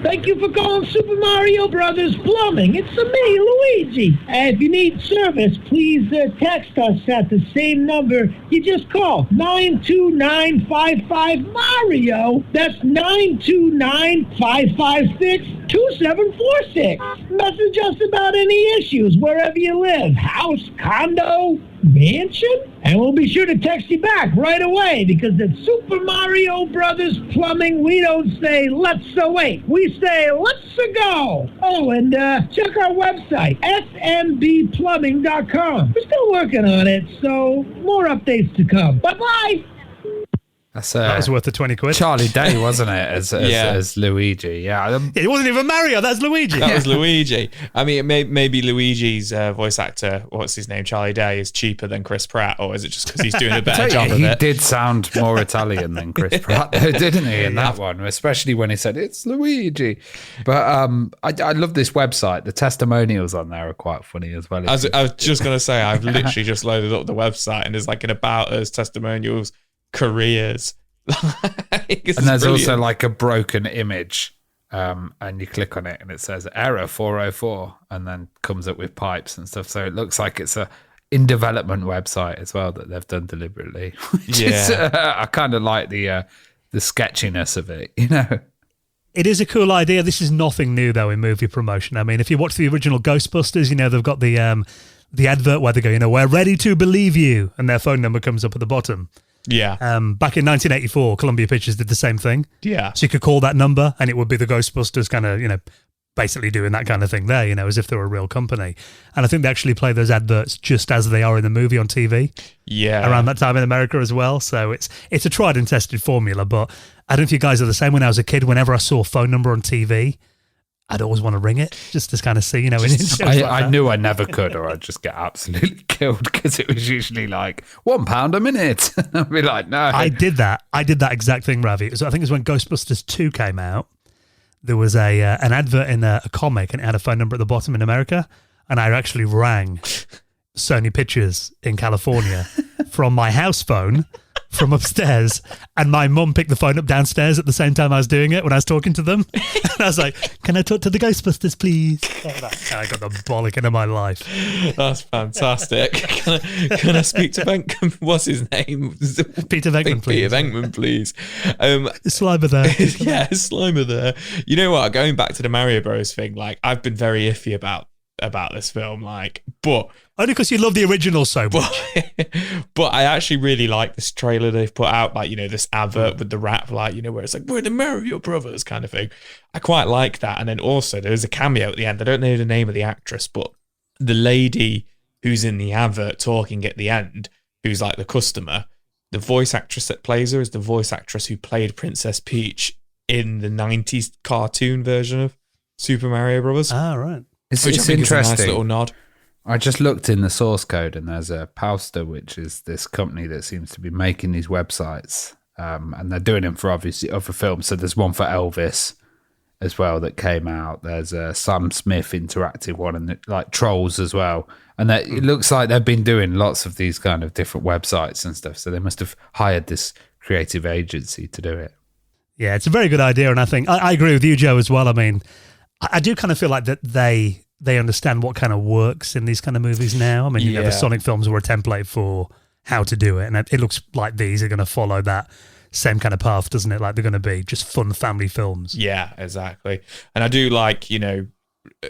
Thank you for calling Super Mario Brothers Plumbing. It's me, Luigi. If you need service, please text us at the same number you just called, 929-55-MARIO. That's 929-556-2746. Message us about any issues wherever you live, house, condo, mansion, and we'll be sure to text you back right away, because at Super Mario Brothers Plumbing, we don't say let's wait, we say let's go. Oh, and check our website, smbplumbing.com. We're still working on it, so more updates to come. Bye-bye. That was worth the 20 quid. Charlie Day, wasn't it, as Luigi? Yeah. It wasn't even Mario, that's Luigi. That was Luigi. I mean, maybe Luigi's voice actor, what's his name, Charlie Day, is cheaper than Chris Pratt, or is it just because he's doing a better job of it? He did sound more Italian than Chris Pratt, though, didn't he, in that one, especially when he said, it's Luigi. But I love this website. The testimonials on there are quite funny as well. I was just going to say, I've literally just loaded up the website, and there's like an About Us, testimonials, careers. And there's also like a broken image, and you click on it and it says error 404, and then comes up with pipes and stuff. So it looks like it's a in development website as well that they've done deliberately. Which is, I kind of like the sketchiness of it, you know. It is a cool idea. This is nothing new though in movie promotion. I mean, if you watch the original Ghostbusters, you know they've got the advert where they go, you know, we're ready to believe you, and their phone number comes up at the bottom. Yeah. Back in 1984, Columbia Pictures did the same thing. Yeah. So you could call that number and it would be the Ghostbusters kind of, you know, basically doing that kind of thing there, you know, as if they were a real company. And I think they actually play those adverts just as they are in the movie on TV. Yeah. Around that time in America as well. So it's a tried and tested formula, but I don't know if you guys are the same. When I was a kid, whenever I saw a phone number on TV, I'd always want to ring it just to kind of see, you know. I knew I never could, or I'd just get absolutely killed because it was usually like £1 a minute. I'd be like, no. I did that exact thing, Ravi. I think it was when Ghostbusters 2 came out. There was an advert in a comic and it had a phone number at the bottom in America. And I actually rang Sony Pictures in California from my house phone from upstairs, and my mum picked the phone up downstairs at the same time I was doing it when I was talking to them. And I was like, can I talk to the Ghostbusters, please? I got the bollocking of my life. That's fantastic. Can I speak to Venkman? What's his name? Peter Venkman, please. Peter Venkman, please. Is Slimer there? Yeah, Slimer there. You know what? Going back to the Mario Bros thing, like I've been very iffy about this film, like, but only because you love the original so much. But I actually really like this trailer they've put out, like, you know, this advert with the rap, like, you know, where it's like, we're the Mario Brothers kind of thing. I quite like that. And then also there's a cameo at the end. I don't know the name of the actress, but the lady who's in the advert talking at the end, who's like the customer, the voice actress that plays her is the voice actress who played Princess Peach in the 90s cartoon version of Super Mario Brothers. Ah, right. It's interesting. Is a nice little nod. I just looked in the source code and there's a Powster, which is this company that seems to be making these websites. And they're doing them for obviously other films. So there's one for Elvis as well that came out. There's a Sam Smith interactive one and like Trolls as well. And it looks like they've been doing lots of these kind of different websites and stuff. So they must have hired this creative agency to do it. Yeah, it's a very good idea. And I think I agree with you, Joe, as well. I mean, I do kind of feel like that they understand what kind of works in these kind of movies now. I mean, you know, the Sonic films were a template for how to do it, and it looks like these are going to follow that same kind of path, doesn't it? Like they're going to be just fun family films. Yeah, exactly. And I do like, you know,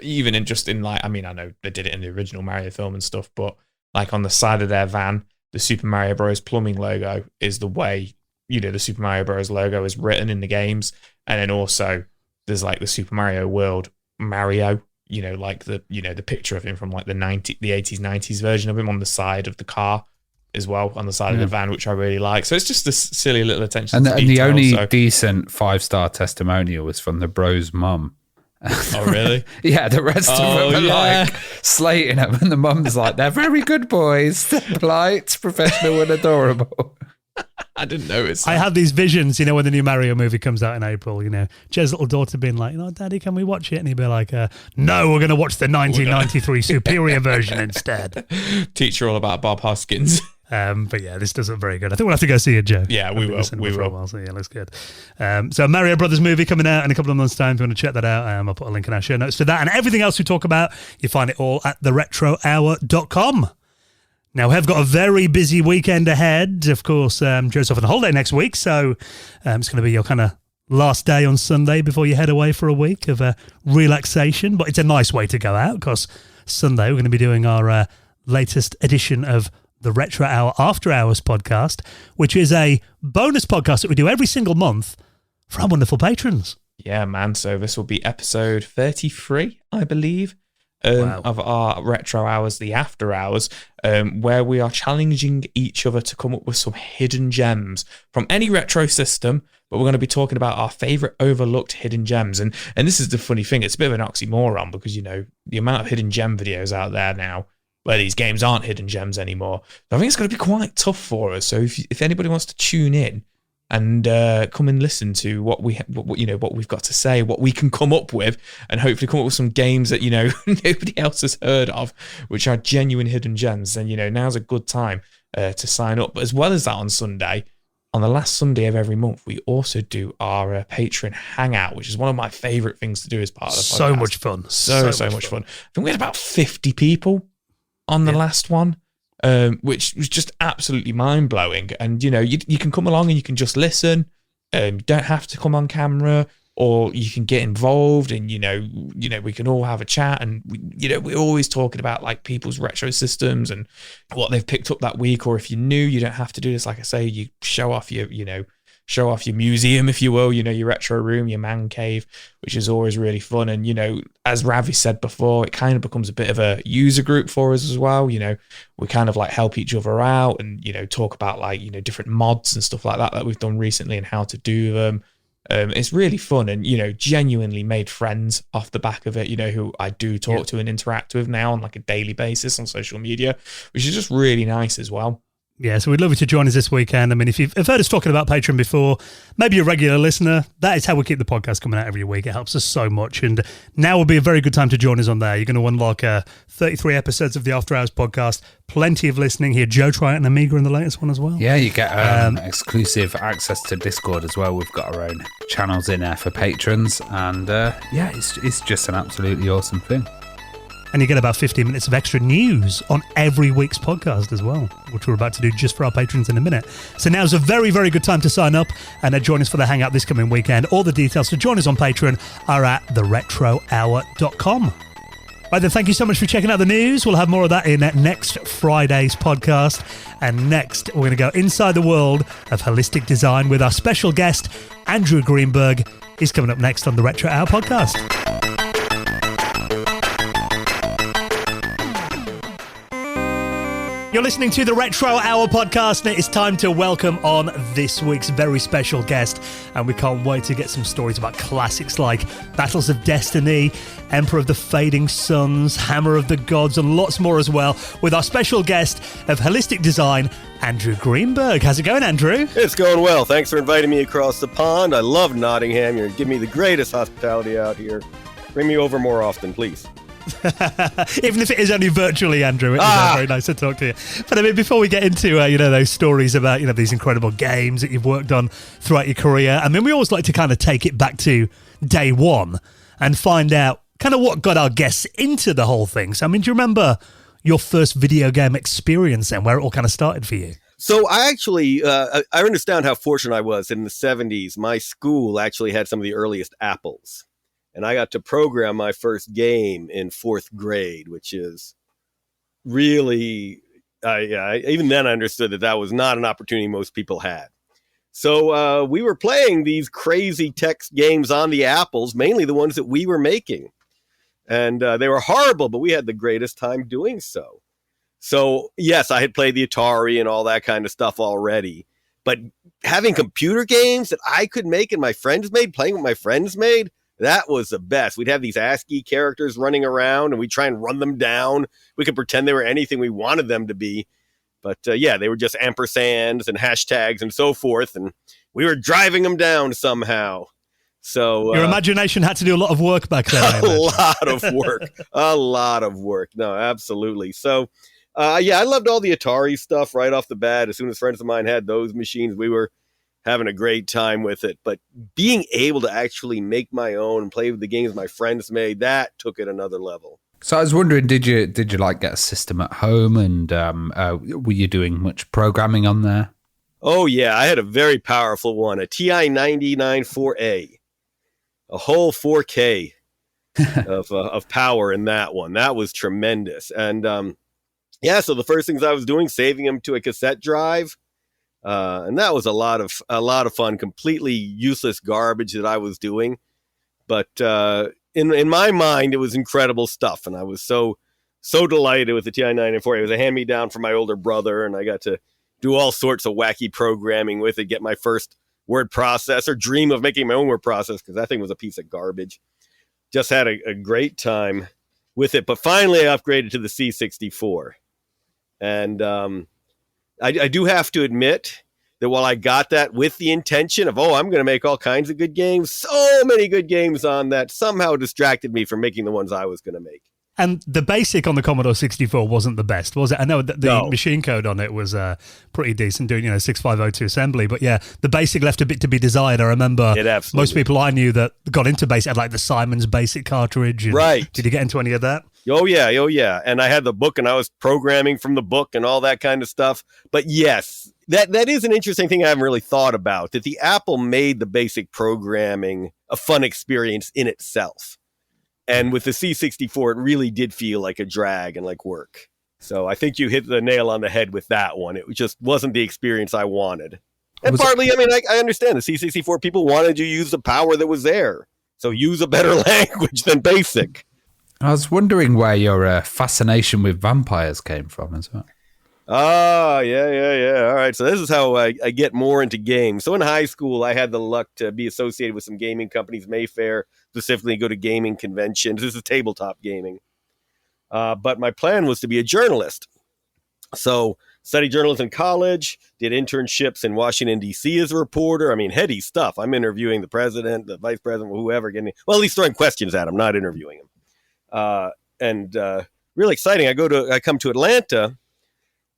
even in like, I mean, I know they did it in the original Mario film and stuff, but like on the side of their van, the Super Mario Bros. Plumbing logo is the way, you know, the Super Mario Bros. Logo is written in the games, and then also there's like the Super Mario World Mario, you know, like the picture of him from like the 80s, 90s version of him on the side of the car as well, on the side of the van, which I really like. So it's just a silly little attention to detail. And the only decent 5-star testimonial was from the bro's mum. Oh, really? Yeah, the rest of them are like slating them, and the mum's like, they're very good boys. They're polite, professional, and adorable. I didn't notice. I have these visions, you know, when the new Mario movie comes out in April, you know, Jez's little daughter being like, you know, Daddy, can we watch it? And he'd be like, no, we're going to watch the 1993 superior version instead. Teach her all about Bob Hoskins. But yeah, this does look very good. I think we'll have to go see it, Joe. Yeah, we will. We will. While, so yeah, looks good. So Mario Brothers movie coming out in a couple of months' time. If you want to check that out, I'll put a link in our show notes for that. And everything else we talk about, you find it all at theretrohour.com. Now, we have got a very busy weekend ahead. Of course, Joe's off on holiday next week, so it's going to be your kind of last day on Sunday before you head away for a week of relaxation. But it's a nice way to go out, because Sunday we're going to be doing our latest edition of the Retro Hour After Hours podcast, which is a bonus podcast that we do every single month for our wonderful patrons. Yeah, man. So this will be episode 33, I believe. Of our Retro Hours, the After Hours, where we are challenging each other to come up with some hidden gems from any retro system, but we're going to be talking about our favourite overlooked hidden gems. And this is the funny thing, it's a bit of an oxymoron, because, you know, the amount of hidden gem videos out there now, where these games aren't hidden gems anymore. So I think it's going to be quite tough for us. So if anybody wants to tune in and come and listen to what we've got to say, what we can come up with, and hopefully come up with some games that, you know, nobody else has heard of, which are genuine hidden gems, then, you know, now's a good time to sign up. But as well as that, on Sunday, on the last Sunday of every month, we also do our Patreon hangout, which is one of my favorite things to do as part of the podcast. So much fun. So much fun. I think we had about 50 people on the last one, which was just absolutely mind-blowing. And, you know, you can come along and you can just listen. You don't have to come on camera, or you can get involved, and, you know, we can all have a chat. And, we're always talking about like people's retro systems and what they've picked up that week. Or if you're new, you don't have to do this. Like I say, you show off your museum, if you will, your retro room, your man cave, which is always really fun. And, as Ravi said before, it kind of becomes a bit of a user group for us as well. We kind of like help each other out and, talk about like, different mods and stuff like that we've done recently and how to do them. It's really fun, and, genuinely made friends off the back of it, who I do talk to and interact with now on like a daily basis on social media, which is just really nice as well. Yeah, so we'd love you to join us this weekend. I mean, if you've heard us talking about Patreon before, maybe you're a regular listener, that is how we keep the podcast coming out every week. It helps us so much. And now would be a very good time to join us on there. You're going to unlock 33 episodes of the After Hours podcast, plenty of listening here. Joe tried an Amiga in the latest one as well. Yeah, you get exclusive access to Discord as well. We've got our own channels in there for patrons. And it's just an absolutely awesome thing. And you get about 15 minutes of extra news on every week's podcast as well, which we're about to do just for our patrons in a minute. So now's a very, very good time to sign up and join us for the Hangout this coming weekend. All the details to join us on Patreon are at theretrohour.com. Right then, thank you so much for checking out the news. We'll have more of that in next Friday's podcast. And next, we're going to go inside the world of holistic design with our special guest, Andrew Greenberg. He's coming up next on the Retro Hour podcast. You're listening to the Retro Hour podcast, and it's time to welcome on this week's very special guest. And we can't wait to get some stories about classics like Battles of Destiny, Emperor of the Fading Suns, Hammer of the Gods, and lots more as well, with our special guest of holistic design, Andrew Greenberg. How's it going, Andrew? It's going well. Thanks for inviting me across the pond. I love Nottingham. You're giving me the greatest hospitality out here. Bring me over more often, please. Even if it is only virtually, Andrew, it is very nice to talk to you. But I mean, before we get into those stories about these incredible games that you've worked on throughout your career, I mean, we always like to kind of take it back to day one and find out kind of what got our guests into the whole thing. So I mean, do you remember your first video game experience and where it all kind of started for you? So I actually, I understand how fortunate I was. In the 70s, my school actually had some of the earliest Apples. And I got to program my first game in 4th grade, which is really, even then I understood that was not an opportunity most people had. So we were playing these crazy text games on the Apples, mainly the ones that we were making. And they were horrible, but we had the greatest time doing so. So, yes, I had played the Atari and all that kind of stuff already. But having computer games that I could make and my friends made, playing with my friends made, that was the best. We'd have these ASCII characters running around, and we'd try and run them down. We could pretend they were anything we wanted them to be. But, they were just ampersands and hashtags and so forth, and we were driving them down somehow. So your imagination had to do a lot of work back then. A lot of work. No, absolutely. So, I loved all the Atari stuff right off the bat. As soon as friends of mine had those machines, we were having a great time with it. But being able to actually make my own and play with the games my friends made, that took it another level. So I was wondering, did you like get a system at home, and were you doing much programming on there? Oh yeah, I had a very powerful one, a TI 99-4A, a whole 4K of power in that one. That was tremendous. And so the first things I was doing, saving them to a cassette drive. And that was a lot of fun, completely useless garbage that I was doing. But in my mind, it was incredible stuff. And I was so delighted with the TI-94. It was a hand-me-down from my older brother, and I got to do all sorts of wacky programming with it, get my first word processor, dream of making my own word processor, because that thing was a piece of garbage. Just had a great time with it. But finally, I upgraded to the C64. And I do have to admit that while I got that with the intention of, I'm going to make all kinds of good games, so many good games on that somehow distracted me from making the ones I was going to make. And the basic on the Commodore 64 wasn't the best, was it? I know that the No. machine code on it was pretty decent, doing 6502 assembly. But yeah, the basic left a bit to be desired. I remember It absolutely most people I knew that got into basic had like the Simon's basic cartridge. And Right. Did you get into any of that? Oh yeah. And I had the book and I was programming from the book and all that kind of stuff. But yes, that is an interesting thing I haven't really thought about, that the Apple made the basic programming a fun experience in itself. And with the C64, it really did feel like a drag and like work. So I think you hit the nail on the head with that one. It just wasn't the experience I wanted. And partly, I understand the C64 people wanted to use the power that was there. So use a better language than BASIC. I was wondering where your fascination with vampires came from as well. Yeah. All right. So this is how I get more into games. So in high school, I had the luck to be associated with some gaming companies, Mayfair, specifically go to gaming conventions. This is tabletop gaming. But my plan was to be a journalist. So studied journalism in college, did internships in Washington, D.C. as a reporter. I mean, heady stuff. I'm interviewing the president, the vice president, whoever, at least throwing questions at him, not interviewing him. And really exciting. I come to Atlanta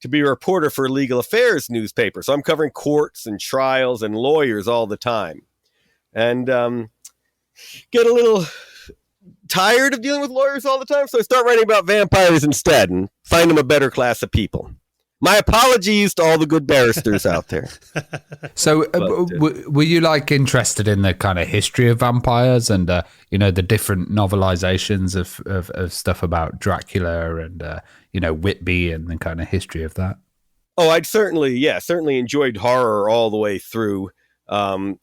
to be a reporter for a legal affairs newspaper. So I'm covering courts and trials and lawyers all the time. And get a little tired of dealing with lawyers all the time. So I start writing about vampires instead and find them a better class of people. My apologies to all the good barristers out there. So were you like interested in the kind of history of vampires and, the different novelizations of stuff about Dracula and, Whitby and the kind of history of that? Oh, I'd certainly enjoyed horror all the way through. And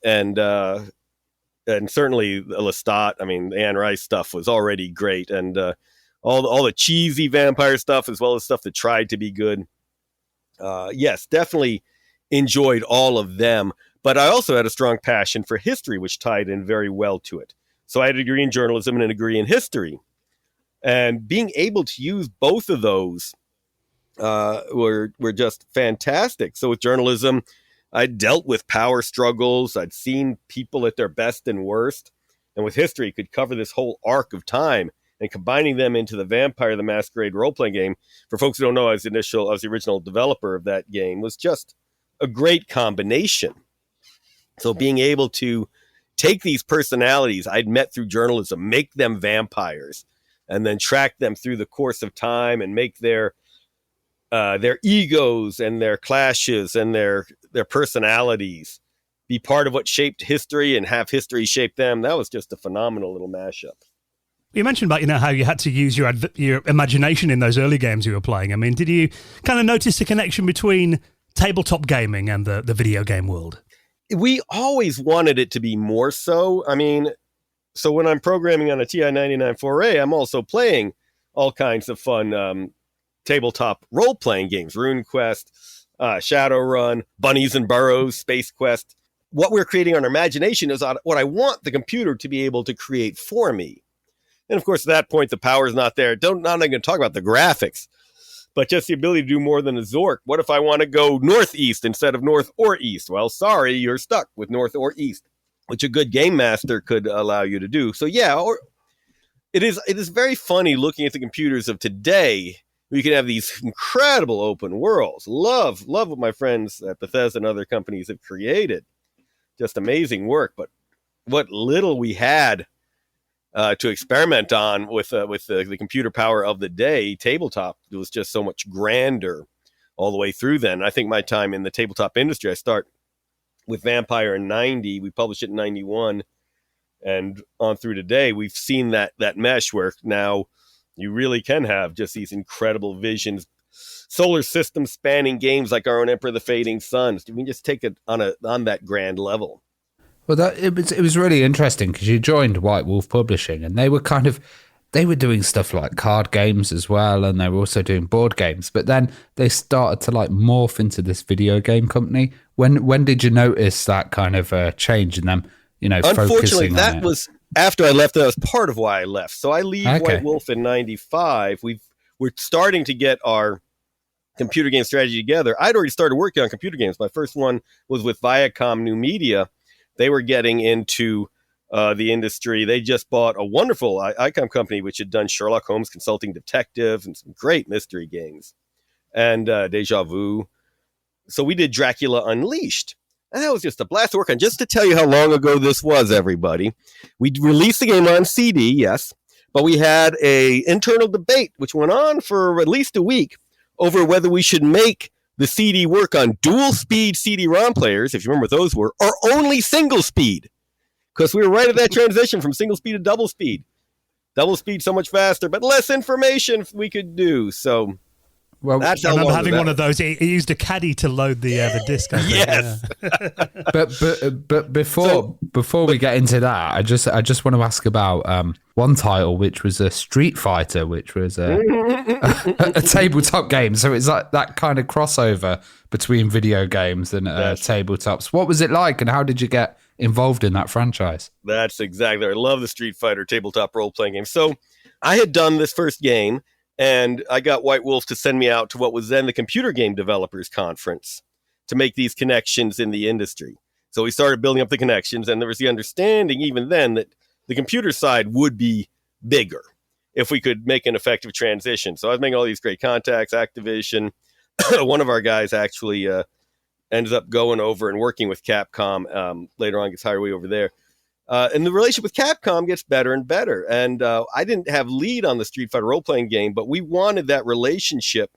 certainly Lestat, the Anne Rice stuff was already great. And all the cheesy vampire stuff, as well as stuff that tried to be good. Yes, definitely enjoyed all of them. But I also had a strong passion for history, which tied in very well to it. So I had a degree in journalism and a degree in history. And being able to use both of those were just fantastic. So with journalism, I dealt with power struggles. I'd seen people at their best and worst. And with history, could cover this whole arc of time. And combining them into the Vampire the Masquerade role-playing game, for folks who don't know, I was the original developer of that game, was just a great combination. So being able to take these personalities I'd met through journalism, make them vampires, and then track them through the course of time and make their egos and their clashes and their personalities be part of what shaped history and have history shape them, that was just a phenomenal little mashup. You mentioned about how you had to use your imagination in those early games you were playing. Did you kind of notice the connection between tabletop gaming and the video game world? We always wanted it to be more so. So when I'm programming on a TI-99 4A, I'm also playing all kinds of fun tabletop role-playing games, RuneQuest, Shadowrun, Bunnies and Burrows, Space Quest. What we're creating on our imagination is what I want the computer to be able to create for me. And of course, at that point, the power is not there. I'm not going to talk about the graphics, but just the ability to do more than a Zork. What if I want to go northeast instead of north or east? Well, sorry, you're stuck with north or east, which a good game master could allow you to do. So yeah, it is very funny looking at the computers of today. We can have these incredible open worlds. Love what my friends at Bethesda and other companies have created. Just amazing work. But what little we had to experiment on with the computer power of the day, tabletop, it was just so much grander all the way through then. I think my time in the tabletop industry, I start with Vampire in 90, we published it in 91, and on through today, we've seen that mesh where now you really can have just these incredible visions, solar system spanning games like our own Emperor of the Fading Suns. We can just take it on that grand level. Well, it was really interesting because you joined White Wolf Publishing, and they were doing stuff like card games as well, and they were also doing board games. But then they started to morph into this video game company. When did you notice that kind of change in them? Unfortunately, focusing that on it? was after I left. That was part of why I left. So I leave Okay. White Wolf in 95. We're starting to get our computer game strategy together. I'd already started working on computer games. My first one was with Viacom New Media. They were getting into the industry. They just bought a wonderful ICOM company, which had done Sherlock Holmes Consulting Detective and some great mystery games, and Deja Vu. So we did Dracula Unleashed. And that was just a blast to work on. Just to tell you how long ago this was, everybody. We released the game on CD, yes, but we had a internal debate, which went on for at least a week, over whether we should make the CD work on dual-speed CD-ROM players, if you remember what those were, or only single-speed. Because we were right at that transition from single-speed to double-speed. Double-speed so much faster, but less information we could do, so... Well, I remember having one of those. He used a caddy to load the disc. Yes. Yeah. but before we get into that, I just want to ask about one title, which was a Street Fighter, which was a tabletop game. So it's like that kind of crossover between video games and tabletops. What was it like, and how did you get involved in that franchise? That's exactly. I love the Street Fighter tabletop role-playing game. So I had done this first game. And I got White Wolf to send me out to what was then the Computer Game Developers Conference to make these connections in the industry. So we started building up the connections, and there was the understanding even then that the computer side would be bigger if we could make an effective transition. So I was making all these great contacts, Activision. One of our guys actually ends up going over and working with Capcom. Later on, gets hired way over there. And the relationship with Capcom gets better and better. And I didn't have lead on the Street Fighter role-playing game, but we wanted that relationship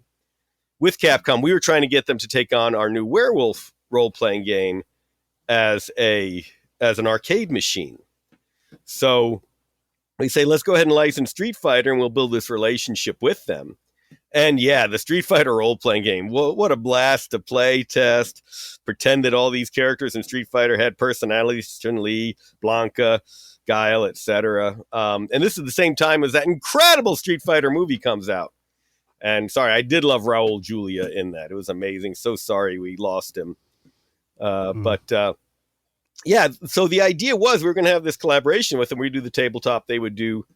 with Capcom. We were trying to get them to take on our new Werewolf role-playing game as an arcade machine. So we say, let's go ahead and license Street Fighter, and we'll build this relationship with them. And yeah, the Street Fighter role-playing game, what a blast to play, test, pretend that all these characters in Street Fighter had personalities, Chun-Li, Blanca, Guile, etc. And this is the same time as that incredible Street Fighter movie comes out. And sorry, I did love Raul Julia in that. It was amazing. So sorry we lost him. Yeah, so the idea was we were going to have this collaboration with them. We'd do the tabletop, they would do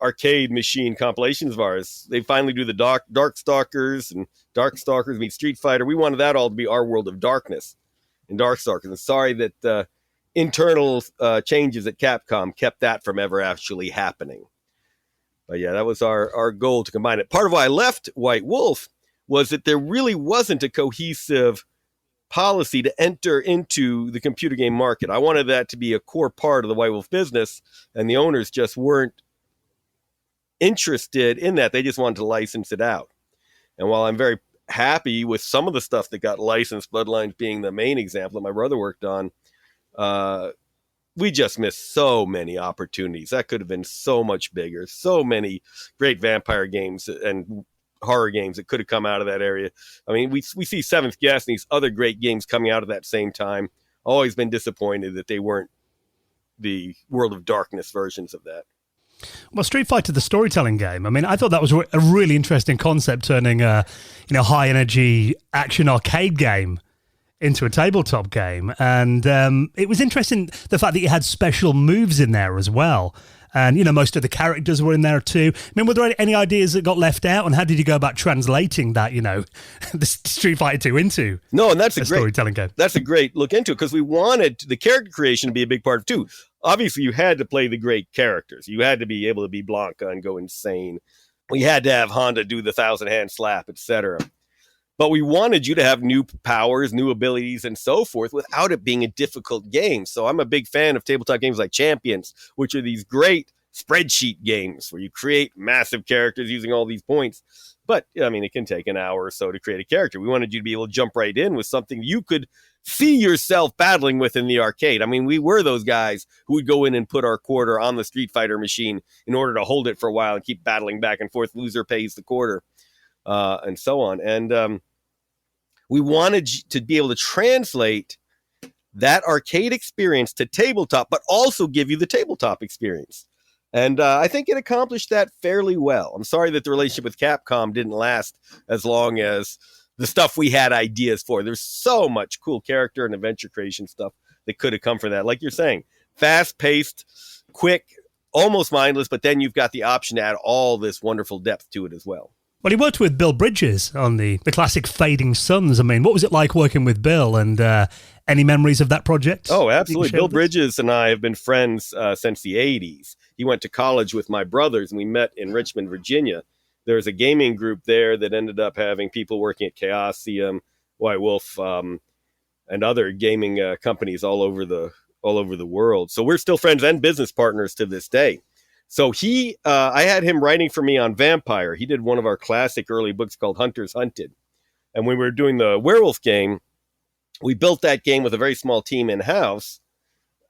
arcade machine compilations of ours. They finally do the Darkstalkers, and Darkstalkers meet Street Fighter. We wanted that all to be our world of darkness and Darkstalkers. And sorry that internal changes at Capcom kept that from ever actually happening. But yeah, that was our goal to combine it. Part of why I left White Wolf was that there really wasn't a cohesive policy to enter into the computer game market. I wanted that to be a core part of the White Wolf business, and the owners just weren't interested in that. They just wanted to license it out. And while I'm very happy with some of the stuff that got licensed, Bloodlines being the main example that my brother worked on, we just missed so many opportunities. That could have been so much bigger. So many great vampire games and horror games that could have come out of that area. I mean, we see Seventh Guest and these other great games coming out at that same time. Always been disappointed that they weren't the World of Darkness versions of that. Well, Street Fighter, the storytelling game, I mean, I thought that was a really interesting concept, turning a high-energy action arcade game into a tabletop game. And it was interesting, the fact that you had special moves in there as well. And, most of the characters were in there too. I mean, were there any ideas that got left out? And how did you go about translating that, the Street Fighter 2 into and that's a great storytelling game? That's a great look into it, because we wanted the character creation to be a big part of it too. Obviously, you had to play the great characters. You had to be able to be Blanca and go insane. We had to have Honda do the 1,000-hand slap, etc. But we wanted you to have new powers, new abilities, and so forth without it being a difficult game. So I'm a big fan of tabletop games like Champions, which are these great spreadsheet games where you create massive characters using all these points. But, I mean, it can take an hour or so to create a character. We wanted you to be able to jump right in with something you could see yourself battling with in the arcade. I mean, we were those guys who would go in and put our quarter on the Street Fighter machine in order to hold it for a while and keep battling back and forth. Loser pays the quarter, and so on. And we wanted to be able to translate that arcade experience to tabletop, but also give you the tabletop experience. And I think it accomplished that fairly well. I'm sorry that the relationship with Capcom didn't last as long as the stuff we had ideas for. There's so much cool character and adventure creation stuff that could have come from that. Like you're saying, fast-paced, quick, almost mindless, but then you've got the option to add all this wonderful depth to it as well. Well, he worked with Bill Bridges on the classic Fading Suns. I mean, what was it like working with Bill, and Any memories of that project? Oh, you can absolutely. share Bill with us? Bridges and I have been friends since the 80s. He went to college with my brothers, and we met in Richmond, Virginia. There was a gaming group there that ended up having people working at Chaosium, White Wolf, and other gaming companies all over the world. So we're still friends and business partners to this day. So I had him writing for me on Vampire. He did one of our classic early books called Hunters Hunted. And when we were doing the werewolf game, we built that game with a very small team in-house.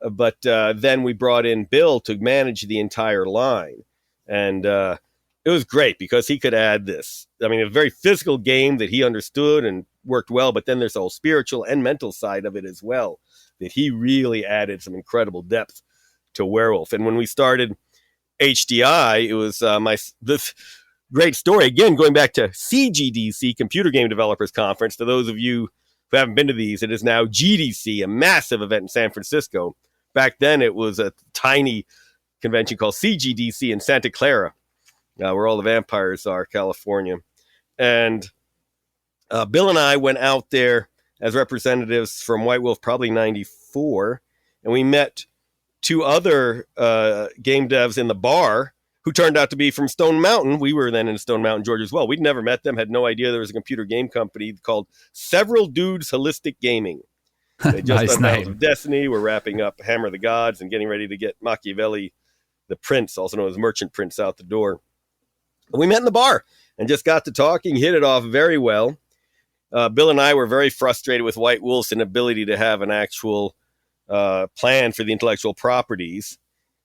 But then we brought in Bill to manage the entire line. And it was great because he could add this. I mean, a very physical game that he understood and worked well, but then there's a whole spiritual and mental side of it as well, that he really added some incredible depth to Werewolf. And when we started HDI, it was this great story. Again, going back to CGDC, Computer Game Developers Conference. To those of you who haven't been to these, it is now GDC, a massive event in San Francisco. Back then, it was a tiny convention called CGDC in Santa Clara, where all the vampires are, California. And Bill and I went out there as representatives from White Wolf, probably 94, and we met two other game devs in the bar who turned out to be from Stone Mountain. We were then in Stone Mountain, Georgia as well. We'd never met them, had no idea there was a computer game company called Several Dudes Holistic Gaming. They just Nice done Battles name. of Destiny. We're wrapping up Hammer of the Gods and getting ready to get Machiavelli, the Prince, also known as Merchant Prince, out the door. And we met in the bar and just got to talking, hit it off very well. Bill and I were very frustrated with White Wolf's inability to have an actual plan for the intellectual properties.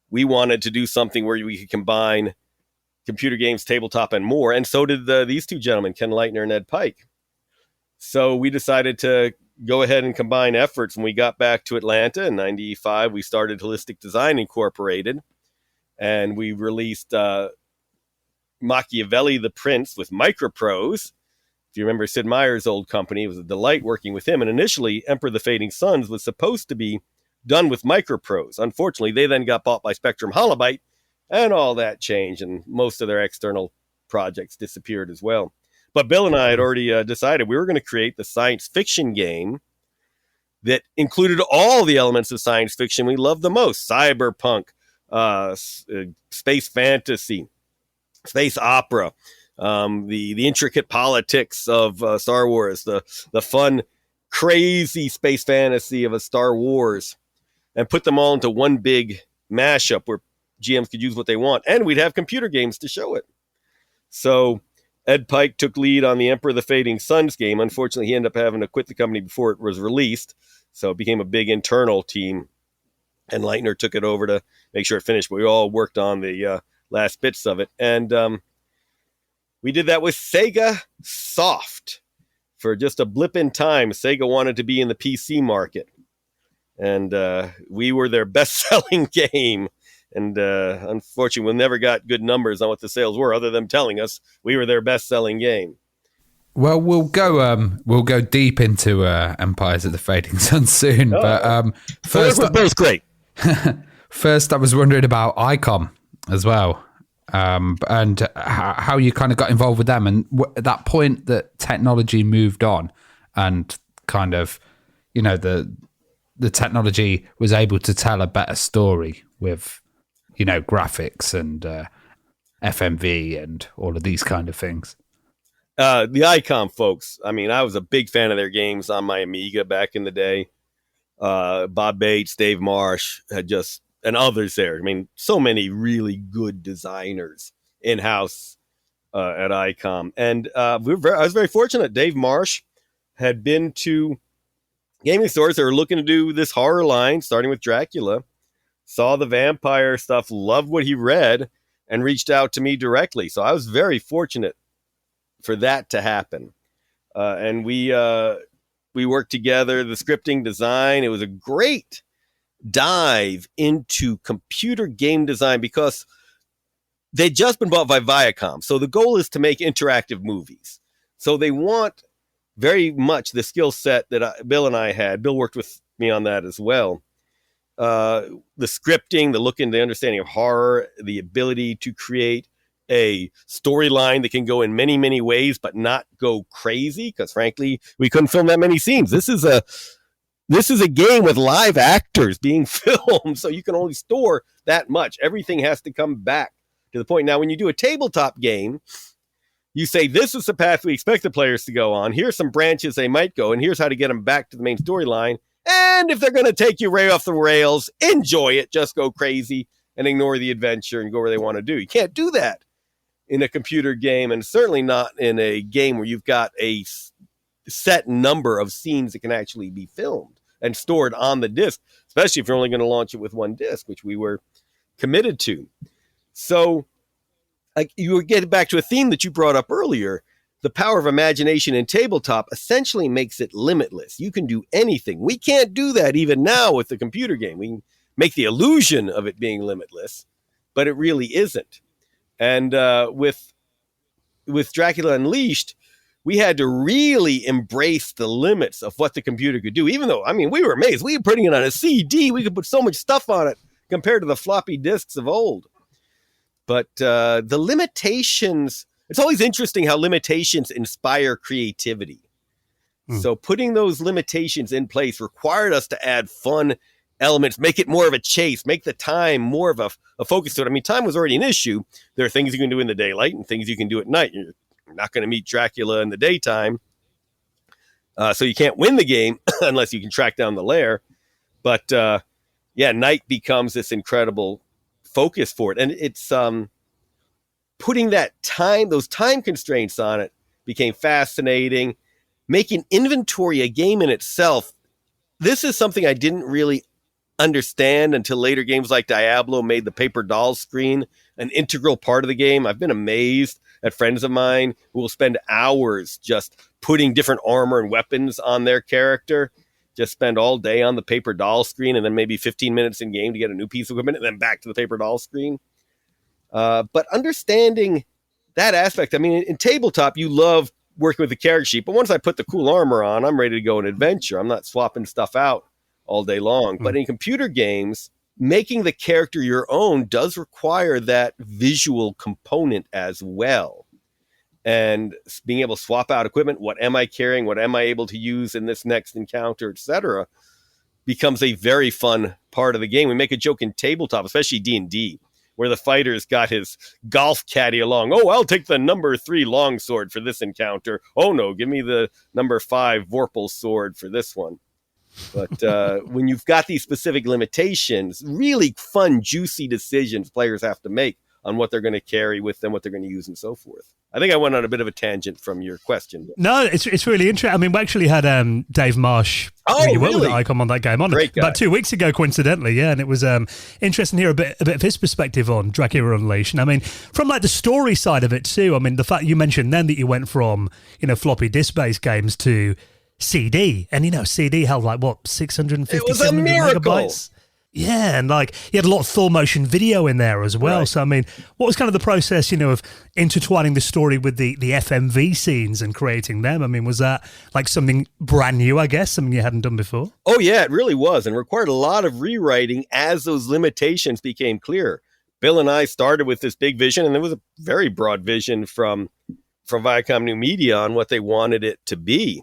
We wanted to do something where we could combine computer games, tabletop, and more. And so did these two gentlemen, Ken Leitner and Ed Pike. So we decided to go ahead and combine efforts. When we got back to Atlanta in 95, we started Holistic Design Incorporated. And we released Machiavelli the Prince with Microprose. If you remember Sid Meier's old company, it was a delight working with him. And initially, Emperor of the Fading Suns was supposed to be done with Microprose. Unfortunately, they then got bought by Spectrum Holobyte, and all that changed, and most of their external projects disappeared as well. But Bill and I had already decided we were going to create the science fiction game that included all the elements of science fiction we love the most: cyberpunk, space fantasy, space opera, the intricate politics of Star Wars, the fun, crazy space fantasy of a Star Wars, and put them all into one big mashup where GMs could use what they want, and we'd have computer games to show it. So Ed Pike took lead on the Emperor of the Fading Suns game. Unfortunately, he ended up having to quit the company before it was released, so it became a big internal team, and Leitner took it over to make sure it finished, but we all worked on the last bits of it. And we did that with Sega Soft. For just a blip in time, Sega wanted to be in the PC market. And we were their best-selling game. And unfortunately, we never got good numbers on what the sales were, other than telling us we were their best-selling game. Well, we'll go deep into Empires of the Fading Sun soon. But first, We're both great. First, I was wondering about ICOM as well, and how you kind of got involved with them, and at that point that technology moved on, and kind of, you know, the technology was able to tell a better story with, you know, graphics and FMV and all of these kind of things. The ICOM folks, I mean, I was a big fan of their games on my Amiga back in the day. Bob Bates, Dave Marsh, and others there. I mean, so many really good designers in-house at ICOM. And I was very fortunate. Dave Marsh had been to gaming stores that were looking to do this horror line, starting with Dracula, saw the vampire stuff, loved what he read, and reached out to me directly. So I was very fortunate for that to happen. And we worked together, the scripting, design. It was a great dive into computer game design because they'd just been bought by Viacom. So the goal is to make interactive movies. So they want very much the skill set that Bill and I had. Bill worked with me on that as well. The scripting, the look into the understanding of horror, the ability to create a storyline that can go in many, many ways, but not go crazy, because frankly, we couldn't film that many scenes. This is This is a game with live actors being filmed, so you can only store that much. Everything has to come back to the point. Now, when you do a tabletop game, you say, this is the path we expect the players to go on. Here's some branches they might go, and here's how to get them back to the main storyline. And if they're going to take you right off the rails, enjoy it. Just go crazy and ignore the adventure and go where they want to do. You can't do that in a computer game, and certainly not in a game where you've got a set number of scenes that can actually be filmed and stored on the disc, especially if you're only going to launch it with one disc, which we were committed to. So like, you were getting back to a theme that you brought up earlier. The power of imagination in tabletop essentially makes it limitless. You can do anything. We can't do that even now with the computer game. We can make the illusion of it being limitless, but it really isn't. And with Dracula Unleashed, we had to really embrace the limits of what the computer could do. Even though, I mean, we were amazed. We were putting it on a CD. We could put so much stuff on it compared to the floppy disks of old. But the limitations, it's always interesting how limitations inspire creativity. So putting those limitations in place required us to add fun elements, make it more of a chase, make the time more of a focus to it. I mean, time was already an issue. There are things you can do in the daylight and things you can do at night. You're not going to meet Dracula in the daytime. So you can't win the game unless you can track down the lair. But night becomes this incredible focus for it. And it's putting that time, those time constraints on it became fascinating. Making inventory a game in itself. This is something I didn't really understand until later games like Diablo made the paper doll screen an integral part of the game. I've been amazed at friends of mine who will spend hours just putting different armor and weapons on their character, just spend all day on the paper doll screen and then maybe 15 minutes in game to get a new piece of equipment and then back to the paper doll screen. But understanding that aspect, I mean, in tabletop, you love working with the character sheet, but once I put the cool armor on, I'm ready to go on adventure. I'm not swapping stuff out all day long. But in computer games, making the character your own does require that visual component as well. And being able to swap out equipment, what am I carrying, what am I able to use in this next encounter, etc., becomes a very fun part of the game. We make a joke in tabletop, especially D&D, where the fighter's got his golf caddy along. Oh, I'll take the number 3 longsword for this encounter. Oh, no, give me the number 5 Vorpal sword for this one. But when you've got these specific limitations, really fun, juicy decisions players have to make on what they're going to carry with them, what they're going to use, and so forth. I think I went on a bit of a tangent from your question. No, it's really interesting. I mean, we actually had Dave Marsh, you worked with Icom on that game, on about 2 weeks ago, coincidentally, yeah, and it was interesting to hear a bit of his perspective on Dracula Unleashed. And I mean, from like the story side of it too, I mean, the fact you mentioned then that you went from, floppy disk-based games to CD, and CD held like, what, 650, it was a miracle. Megabytes? Yeah, and like you had a lot of full motion video in there as well. Right. So I mean, what was kind of the process, of intertwining the story with the FMV scenes and creating them? I mean, was that like something brand new, I guess, something you hadn't done before? Oh yeah, it really was, and required a lot of rewriting as those limitations became clear. Bill and I started with this big vision, and there was a very broad vision from Viacom New Media on what they wanted it to be.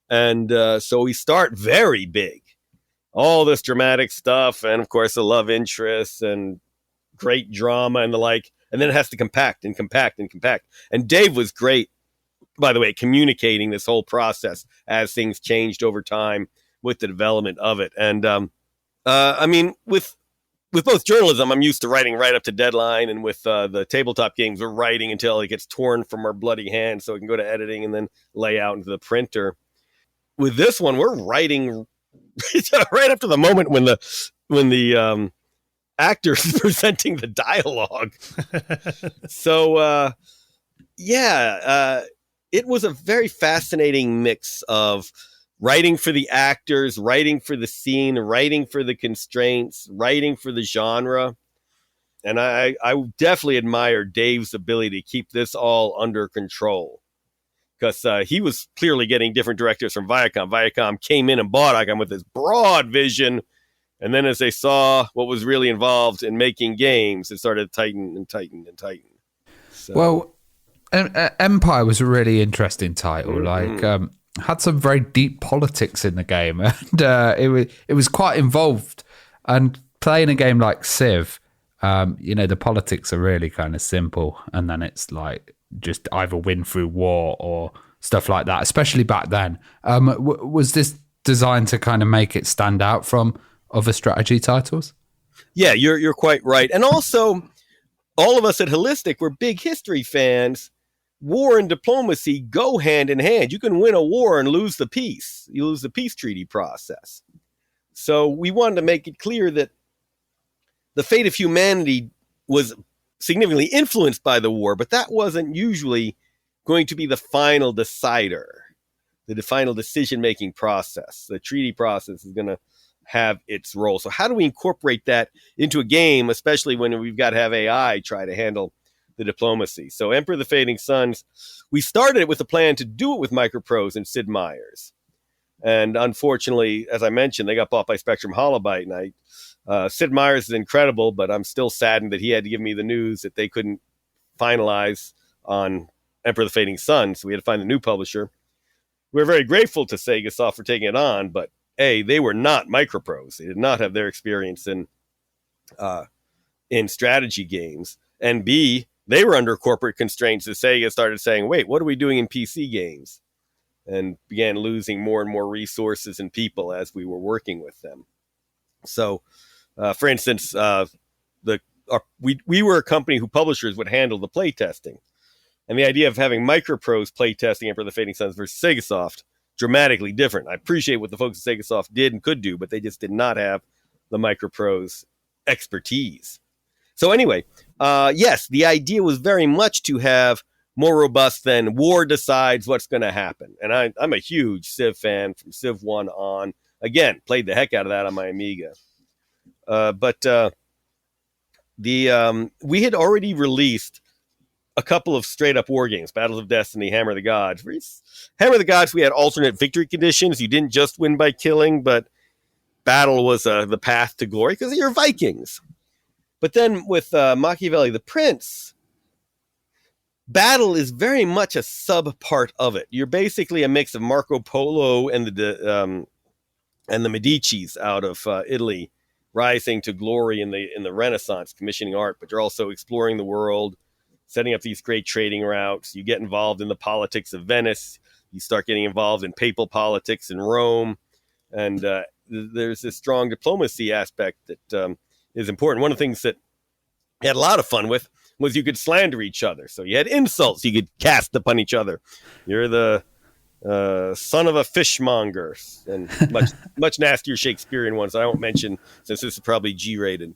And so we start very big. All this dramatic stuff, and of course the love interests and great drama and the like, and then it has to compact and compact and compact. And Dave was great, by the way, communicating this whole process as things changed over time with the development of it. And I mean, with both journalism, I'm used to writing right up to deadline, and with the tabletop games, we're writing until it gets torn from our bloody hands so it can go to editing and then lay out into the printer. With this one, we're writing right up to the moment when the actor is presenting the dialogue. So, it was a very fascinating mix of writing for the actors, writing for the scene, writing for the constraints, writing for the genre. And I definitely admire Dave's ability to keep this all under control. Because he was clearly getting different directors from Viacom. Viacom came in and bought Icom with this broad vision. And then as they saw what was really involved in making games, it started to tighten and tighten and tighten. So. Well, Empire was a really interesting title. Mm-hmm. Like, had some very deep politics in the game, and it was quite involved. And playing a game like Civ, the politics are really kind of simple, and then it's like just either win through war or stuff like that. Especially back then, was this designed to kind of make it stand out from other strategy titles? Yeah, you're quite right, and also all of us at Holistic, we're big history fans. War and diplomacy go hand in hand. You can win a war and lose the peace. You lose the peace treaty process. So we wanted to make it clear that the fate of humanity was significantly influenced by the war, but that wasn't usually going to be the final decider, the final decision-making process. The treaty process is going to have its role. So how do we incorporate that into a game, especially when we've got to have AI try to handle the diplomacy? So Emperor of the Fading Suns, we started it with a plan to do it with Microprose and Sid Meier's. And unfortunately, as I mentioned, they got bought by Spectrum Holobyte. And Sid Meier's is incredible, but I'm still saddened that he had to give me the news that they couldn't finalize on Emperor of the Fading Sun. So we had to find a new publisher. We're very grateful to Segasoft for taking it on, but A, they were not Microprose. They did not have their experience in strategy games. And B, they were under corporate constraints as Sega started saying, wait, what are we doing in PC games? And began losing more and more resources and people as we were working with them. So, for instance, we were a company who publishers would handle the playtesting. And the idea of having Microprose playtesting Emperor of the Fading Suns versus Segasoft, dramatically different. I appreciate what the folks at Segasoft did and could do, but they just did not have the Microprose expertise. So anyway, yes, the idea was very much to have more robust than war decides what's going to happen. And I'm a huge Civ fan from Civ 1 on. Again, played the heck out of that on my Amiga. But we had already released a couple of straight-up war games, Battles of Destiny, Hammer of the Gods. Hammer of the Gods, we had alternate victory conditions. You didn't just win by killing, but battle was the path to glory because you're Vikings. But then with Machiavelli the Prince, battle is very much a sub-part of it. You're basically a mix of Marco Polo and the Medicis out of Italy, rising to glory in the Renaissance, commissioning art, but you're also exploring the world, setting up these great trading routes. You get involved in the politics of Venice. You start getting involved in papal politics in Rome. And there's this strong diplomacy aspect that is important. One of the things that I had a lot of fun with was you could slander each other. So you had insults you could cast upon each other. You're the son of a fishmonger, and much nastier Shakespearean ones I won't mention since this is probably G-rated.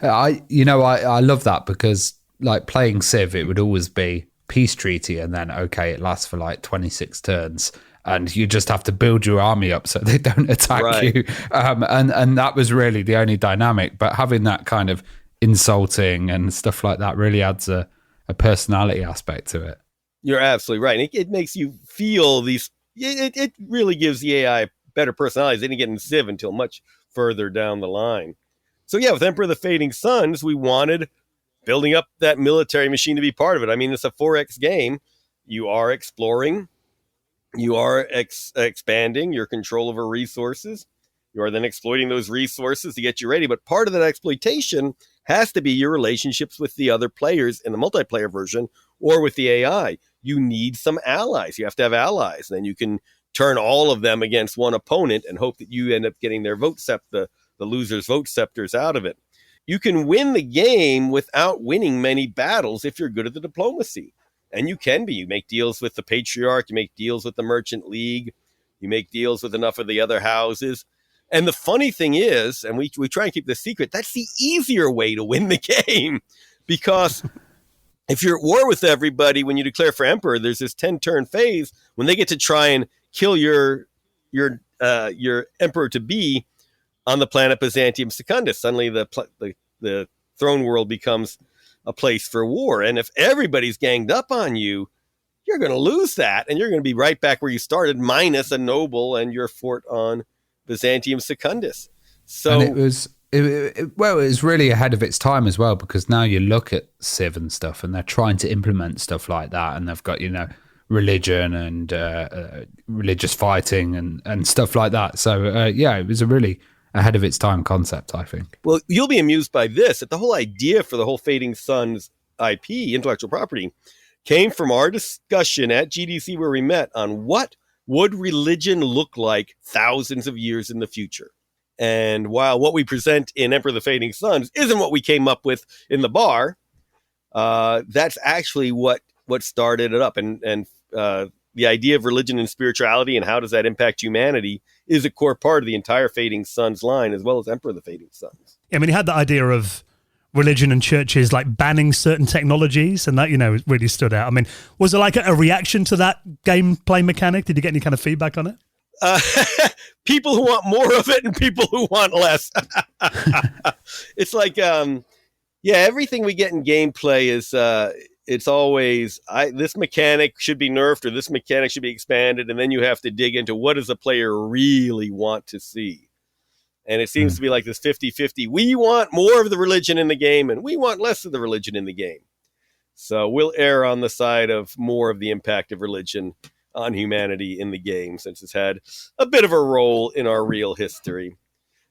I love that because like playing Civ, it would always be peace treaty and then okay, it lasts for like 26 turns and you just have to build your army up so they don't attack you. And that was really the only dynamic. But having that kind of insulting and stuff like that really adds a personality aspect to it. You're absolutely right. And it makes you feel these. It really gives the AI better personalities. They didn't get in Civ until much further down the line. So yeah, with Emperor of the Fading Suns, we wanted building up that military machine to be part of it. I mean, it's a 4X game. You are exploring. You are expanding your control over resources. You are then exploiting those resources to get you ready. But part of that exploitation has to be your relationships with the other players in the multiplayer version or with the AI. You need some allies. You have to have allies. Then you can turn all of them against one opponent and hope that you end up getting their vote the loser's vote scepters out of it. You can win the game without winning many battles if you're good at the diplomacy. And you can be. You make deals with the Patriarch. You make deals with the Merchant League. You make deals with enough of the other houses. And the funny thing is, and we try and keep this secret, that's the easier way to win the game. Because if you're at war with everybody, when you declare for Emperor, there's this 10-turn phase when they get to try and kill your Emperor-to-be on the planet Byzantium Secundus. Suddenly the throne world becomes a place for war. And if everybody's ganged up on you, you're going to lose that. And you're going to be right back where you started, minus a noble and your fort on Byzantium Secundus. So and it was really ahead of its time as well, because now you look at Civ and stuff and they're trying to implement stuff like that. And they've got, religion and religious fighting and stuff like that. So yeah, it was a really ahead of its time concept, I think. Well, you'll be amused by this, that the whole idea for the whole Fading Suns IP, intellectual property, came from our discussion at GDC where we met on what would religion look like thousands of years in the future. And while what we present in Emperor of the Fading Suns isn't what we came up with in the bar, that's actually what started it up. And the idea of religion and spirituality and how does that impact humanity is a core part of the entire Fading Suns line, as well as Emperor of the Fading Suns. I mean, he had the idea of religion and churches like banning certain technologies, and that, really stood out. I mean, was it like a reaction to that gameplay mechanic? Did you get any kind of feedback on it? People who want more of it and people who want less. It's like, everything we get in gameplay is, it's always, this mechanic should be nerfed or this mechanic should be expanded. And then you have to dig into what does the player really want to see. And it seems to be like this 50-50. We want more of the religion in the game and we want less of the religion in the game. So we'll err on the side of more of the impact of religion on humanity in the game, since it's had a bit of a role in our real history.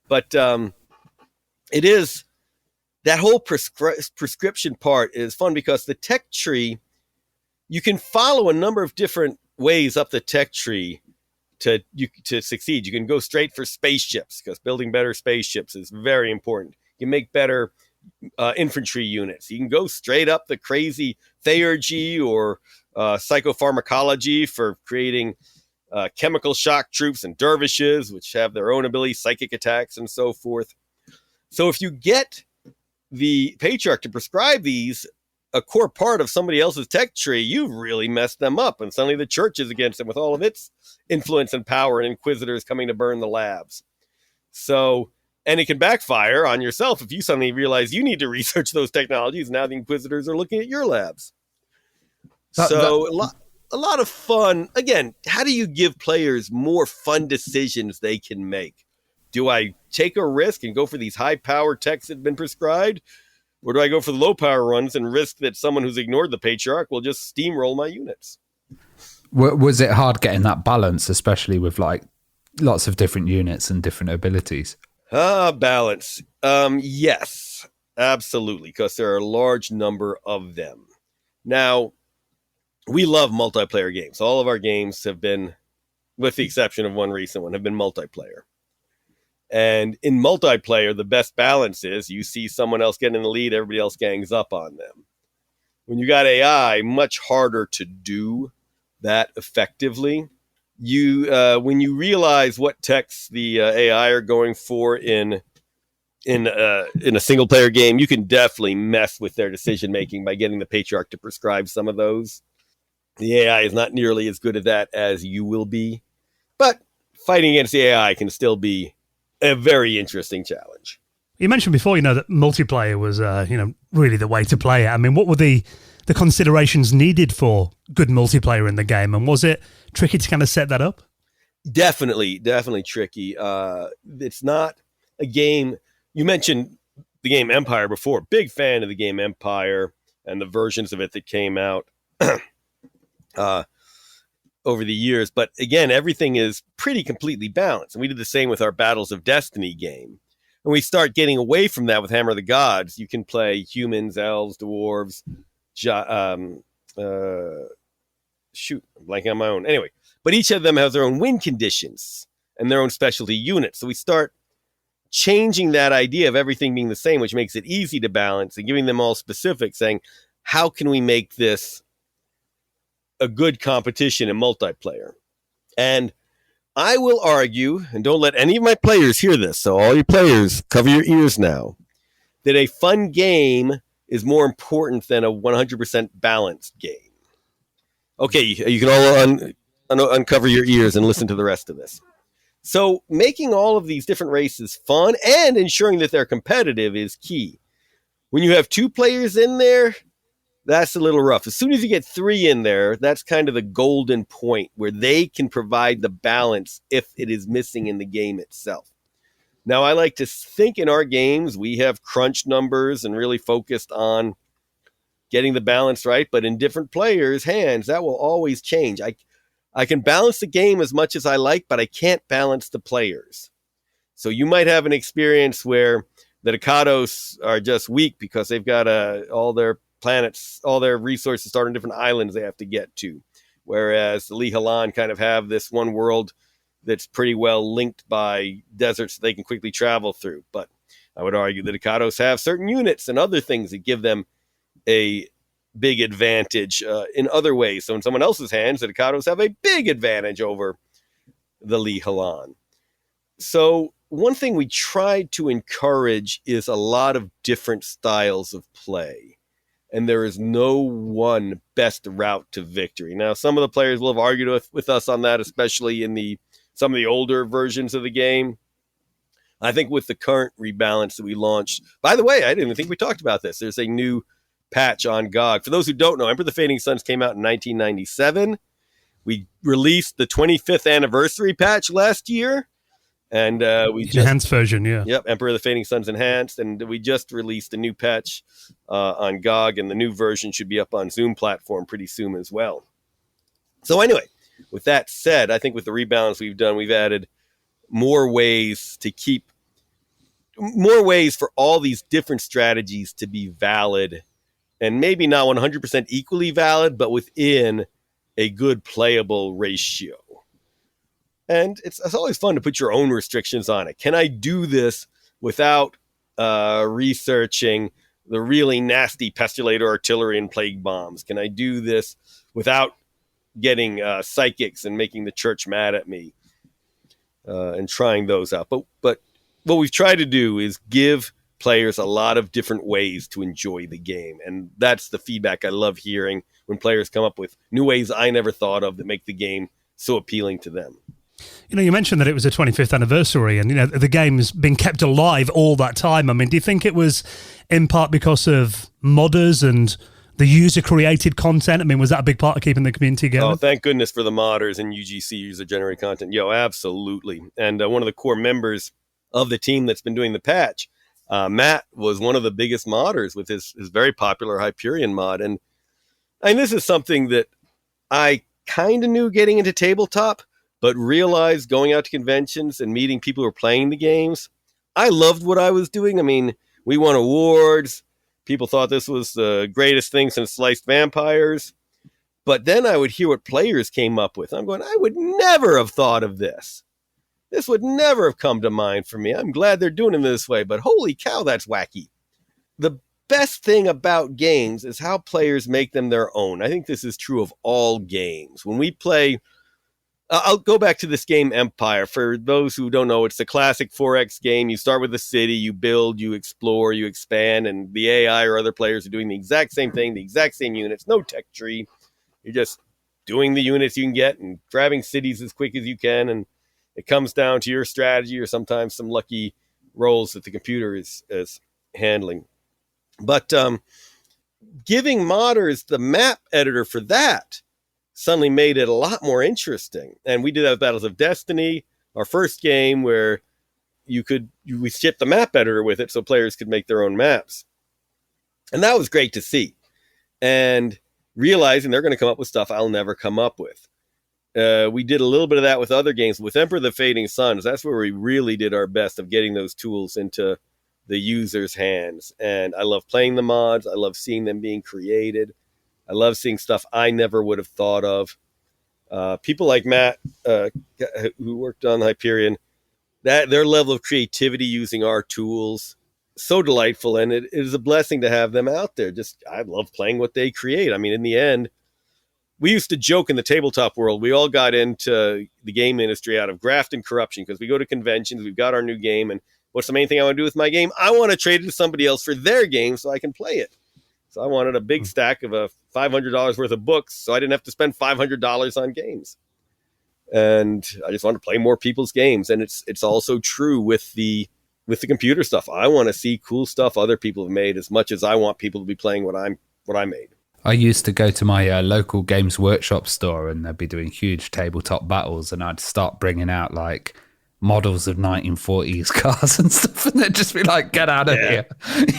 But it is, that whole prescription part is fun because the tech tree, you can follow a number of different ways up the tech tree to succeed. You can go straight for spaceships because building better spaceships is very important. You make better infantry units. You can go straight up the crazy theurgy or psychopharmacology for creating chemical shock troops and dervishes, which have their own abilities, psychic attacks, and so forth. So if you get the patriarch to prescribe these, a core part of somebody else's tech tree, you've really messed them up. And suddenly the church is against them with all of its influence and power and inquisitors coming to burn the labs. So, and it can backfire on yourself if you suddenly realize you need to research those technologies. Now the inquisitors are looking at your labs. A lot of fun. Again, how do you give players more fun decisions they can make? Do I take a risk and go for these high-power techs that have been prescribed? Or do I go for the low-power runs and risk that someone who's ignored the patriarch will just steamroll my units? Was it hard getting that balance, especially with like lots of different units and different abilities? Balance. Yes, absolutely, because there are a large number of them. Now, we love multiplayer games. All of our games have been, with the exception of one recent one, have been multiplayer. And in multiplayer, the best balance is you see someone else getting in the lead, everybody else gangs up on them. When you got AI, much harder to do that effectively. When you realize what techs the AI are going for in a single player game, you can definitely mess with their decision making by getting the patriarch to prescribe some of those. The AI is not nearly as good at that as you will be, but fighting against the AI can still be a very interesting challenge. You mentioned before, that multiplayer was, really the way to play it. I mean, what were the considerations needed for good multiplayer in the game? And was it tricky to kind of set that up? Definitely tricky. It's not a game. You mentioned the game Empire before. Big fan of the game Empire and the versions of it that came out over the years. But again, everything is pretty completely balanced. And we did the same with our Battles of Destiny game. And we start getting away from that with Hammer of the Gods. You can play humans, elves, dwarves, I'm blanking on my own. Anyway, but each of them has their own win conditions and their own specialty units. So we start changing that idea of everything being the same, which makes it easy to balance, and giving them all specifics, saying, how can we make this a good competition in multiplayer? And I will argue, and don't let any of my players hear this, so all you players, cover your ears now, that a fun game is more important than a 100% balanced game. Okay, you can all uncover your ears and listen to the rest of this. So making all of these different races fun and ensuring that they're competitive is key. When you have 2 players in there, that's a little rough. As soon as you get 3 in there, that's kind of the golden point where they can provide the balance if it is missing in the game itself. Now, I like to think in our games, we have crunched numbers and really focused on getting the balance right, but in different players' hands, that will always change. I can balance the game as much as I like, but I can't balance the players. So you might have an experience where the Dakados are just weak because they've got all their planets, all their resources start on different islands they have to get to. Whereas the Lihalan kind of have this one world that's pretty well linked by deserts that they can quickly travel through. But I would argue the Dakados have certain units and other things that give them a big advantage in other ways. So in someone else's hands, the Dakados have a big advantage over the Lihalan. So one thing we tried to encourage is a lot of different styles of play. And there is no one best route to victory. Now, some of the players will have argued with us on that, especially in some of the older versions of the game. I think with the current rebalance that we launched, by the way, I didn't even think we talked about this. There's a new patch on GOG. For those who don't know, Emperor of the Fading Suns came out in 1997. We released the 25th anniversary patch last year. And enhanced version, yeah. Yep, Emperor of the Fading Suns enhanced, and we just released a new patch on GOG, and the new version should be up on Zoom platform pretty soon as well. So anyway, with that said, I think with the rebalance we've done, we've added more ways for all these different strategies to be valid, and maybe not 100% equally valid, but within a good playable ratio. And it's always fun to put your own restrictions on it. Can I do this without researching the really nasty pestulator artillery and plague bombs? Can I do this without getting psychics and making the church mad at me and trying those out? But what we've tried to do is give players a lot of different ways to enjoy the game. And that's the feedback I love hearing when players come up with new ways I never thought of that make the game so appealing to them. You know, you mentioned that it was a 25th anniversary and, you know, the game's been kept alive all that time. I mean, do you think it was in part because of modders and the user-created content? I mean, was that a big part of keeping the community going? Oh, thank goodness for the modders and UGC, user-generated content. Yo, absolutely. And one of the core members of the team that's been doing the patch, Matt, was one of the biggest modders with his very popular Hyperion mod. And I mean, this is something that I kind of knew getting into tabletop, but realized going out to conventions and meeting people who are playing the games, I loved what I was doing. I mean, we won awards. People thought this was the greatest thing since sliced vampires. But then I would hear what players came up with. I'm going, I would never have thought of this. This would never have come to mind for me. I'm glad they're doing it this way, but holy cow, that's wacky. The best thing about games is how players make them their own. I think this is true of all games. When we play... I'll go back to this game Empire. For those who don't know, it's the classic 4X game. You start with a city, you build, you explore, you expand, and the AI or other players are doing the exact same thing, the exact same units, no tech tree. You're just doing the units you can get and grabbing cities as quick as you can, and it comes down to your strategy or sometimes some lucky rolls that the computer is handling. But giving modders the map editor for that suddenly made it a lot more interesting. And we did have Battles of Destiny, our first game, where we shipped the map editor with it so players could make their own maps. And that was great to see. And realizing they're going to come up with stuff I'll never come up with. We did a little bit of that with other games. With Emperor of the Fading Suns, that's where we really did our best of getting those tools into the user's hands. And I love playing the mods. I love seeing them being created. I love seeing stuff I never would have thought of. People like Matt, who worked on Hyperion, their level of creativity using our tools, so delightful. And it is a blessing to have them out there. I love playing what they create. I mean, in the end, we used to joke in the tabletop world. We all got into the game industry out of graft and corruption because we go to conventions, we've got our new game, and what's the main thing I want to do with my game? I want to trade it to somebody else for their game so I can play it. So I wanted a big stack of $500 worth of books so I didn't have to spend $500 on games. And I just want to play more people's games. And it's also true with the computer stuff. I want to see cool stuff other people have made as much as I want people to be playing what I made. I used to go to my local Games Workshop store and they'd be doing huge tabletop battles, and I'd start bringing out like models of 1940s cars and stuff, and they'd just be like, "Get out of here!"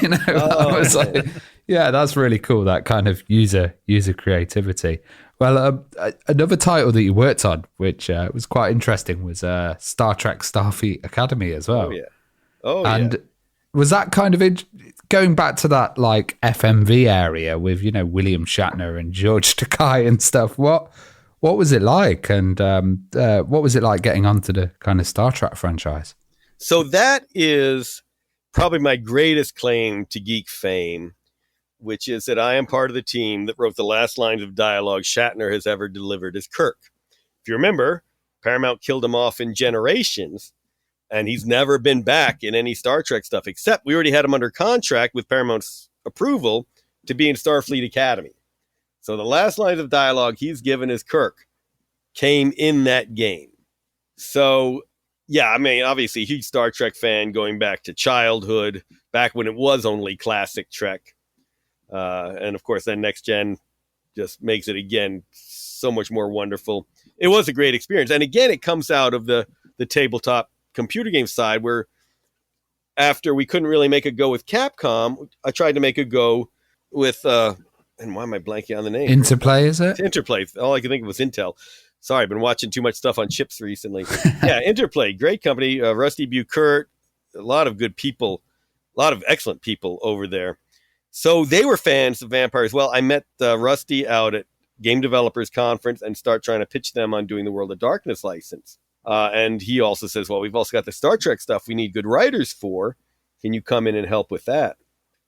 You know, I was like, "Yeah, that's really cool." That kind of user creativity. Well, another title that you worked on, which was quite interesting, was Star Trek Starfleet Academy as well. And was that kind of going back to that like FMV area with, you know, William Shatner and George Takei and stuff? What was it like, and what was it like getting onto the kind of Star Trek franchise? So that is probably my greatest claim to geek fame, which is that I am part of the team that wrote the last lines of dialogue Shatner has ever delivered as Kirk. If you remember, Paramount killed him off in Generations, and he's never been back in any Star Trek stuff, except we already had him under contract with Paramount's approval to be in Starfleet Academy. So the last lines of dialogue he's given as Kirk came in that game. So, yeah, I mean, obviously, huge Star Trek fan going back to childhood, back when it was only classic Trek. And, of course, then Next Gen just makes it, again, so much more wonderful. It was a great experience. And, again, it comes out of the tabletop computer game side, where after we couldn't really make a go with Capcom, I tried to make a go with... and why am I blanking on the name? Interplay, is it? Interplay. All I could think of was Intel. Sorry, I've been watching too much stuff on chips recently. Yeah, Interplay, great company. Rusty Buchert, a lot of good people, a lot of excellent people over there. So they were fans of Vampire as well. I met Rusty out at Game Developers Conference and start trying to pitch them on doing the World of Darkness license. And he also says, well, we've also got the Star Trek stuff we need good writers for. Can you come in and help with that?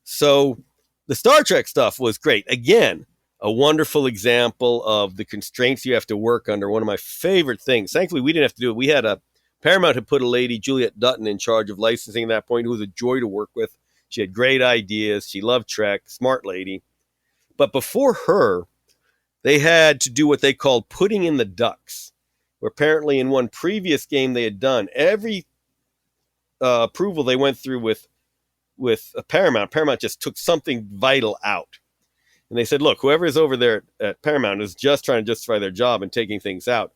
So the Star Trek stuff was great. Again, a wonderful example of the constraints you have to work under. One of my favorite things. Thankfully, we didn't have to do it. We had Paramount had put a lady, Juliet Dutton, in charge of licensing at that point, who was a joy to work with. She had great ideas. She loved Trek, smart lady. But before her, they had to do what they called putting in the ducks, where apparently in one previous game they had done, every approval they went through with Paramount just took something vital out. And they said, look, whoever is over there at Paramount is just trying to justify their job and taking things out.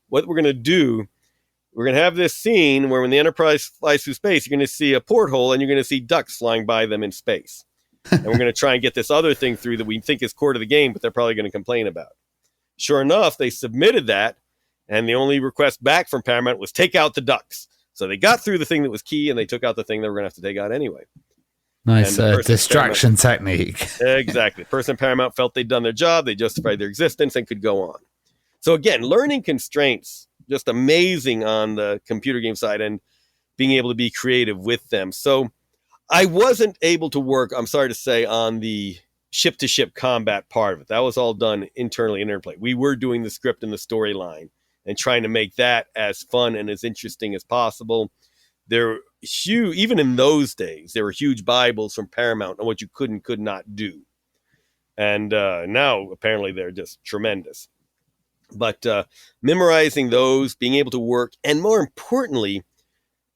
What we're going to do, we're going to have this scene where when the Enterprise flies through space, you're going to see a porthole and you're going to see ducks flying by them in space. And we're going to try and get this other thing through that we think is core to the game, but they're probably going to complain about. Sure enough, they submitted that, and the only request back from Paramount was take out the ducks. So they got through the thing that was key, and they took out the thing they were going to have to take out anyway. Nice distraction technique. Exactly. The person at Paramount felt they'd done their job, they justified their existence, and could go on. So again, learning constraints, just amazing on the computer game side and being able to be creative with them. So I wasn't able to work, I'm sorry to say, on the ship-to-ship combat part of it. That was all done internally in Interplay. We were doing the script and the storyline and trying to make that as fun and as interesting as possible. There were huge, even in those days, there were huge Bibles from Paramount on what you could and could not do. And now, apparently, they're just tremendous. But memorizing those, being able to work, and more importantly,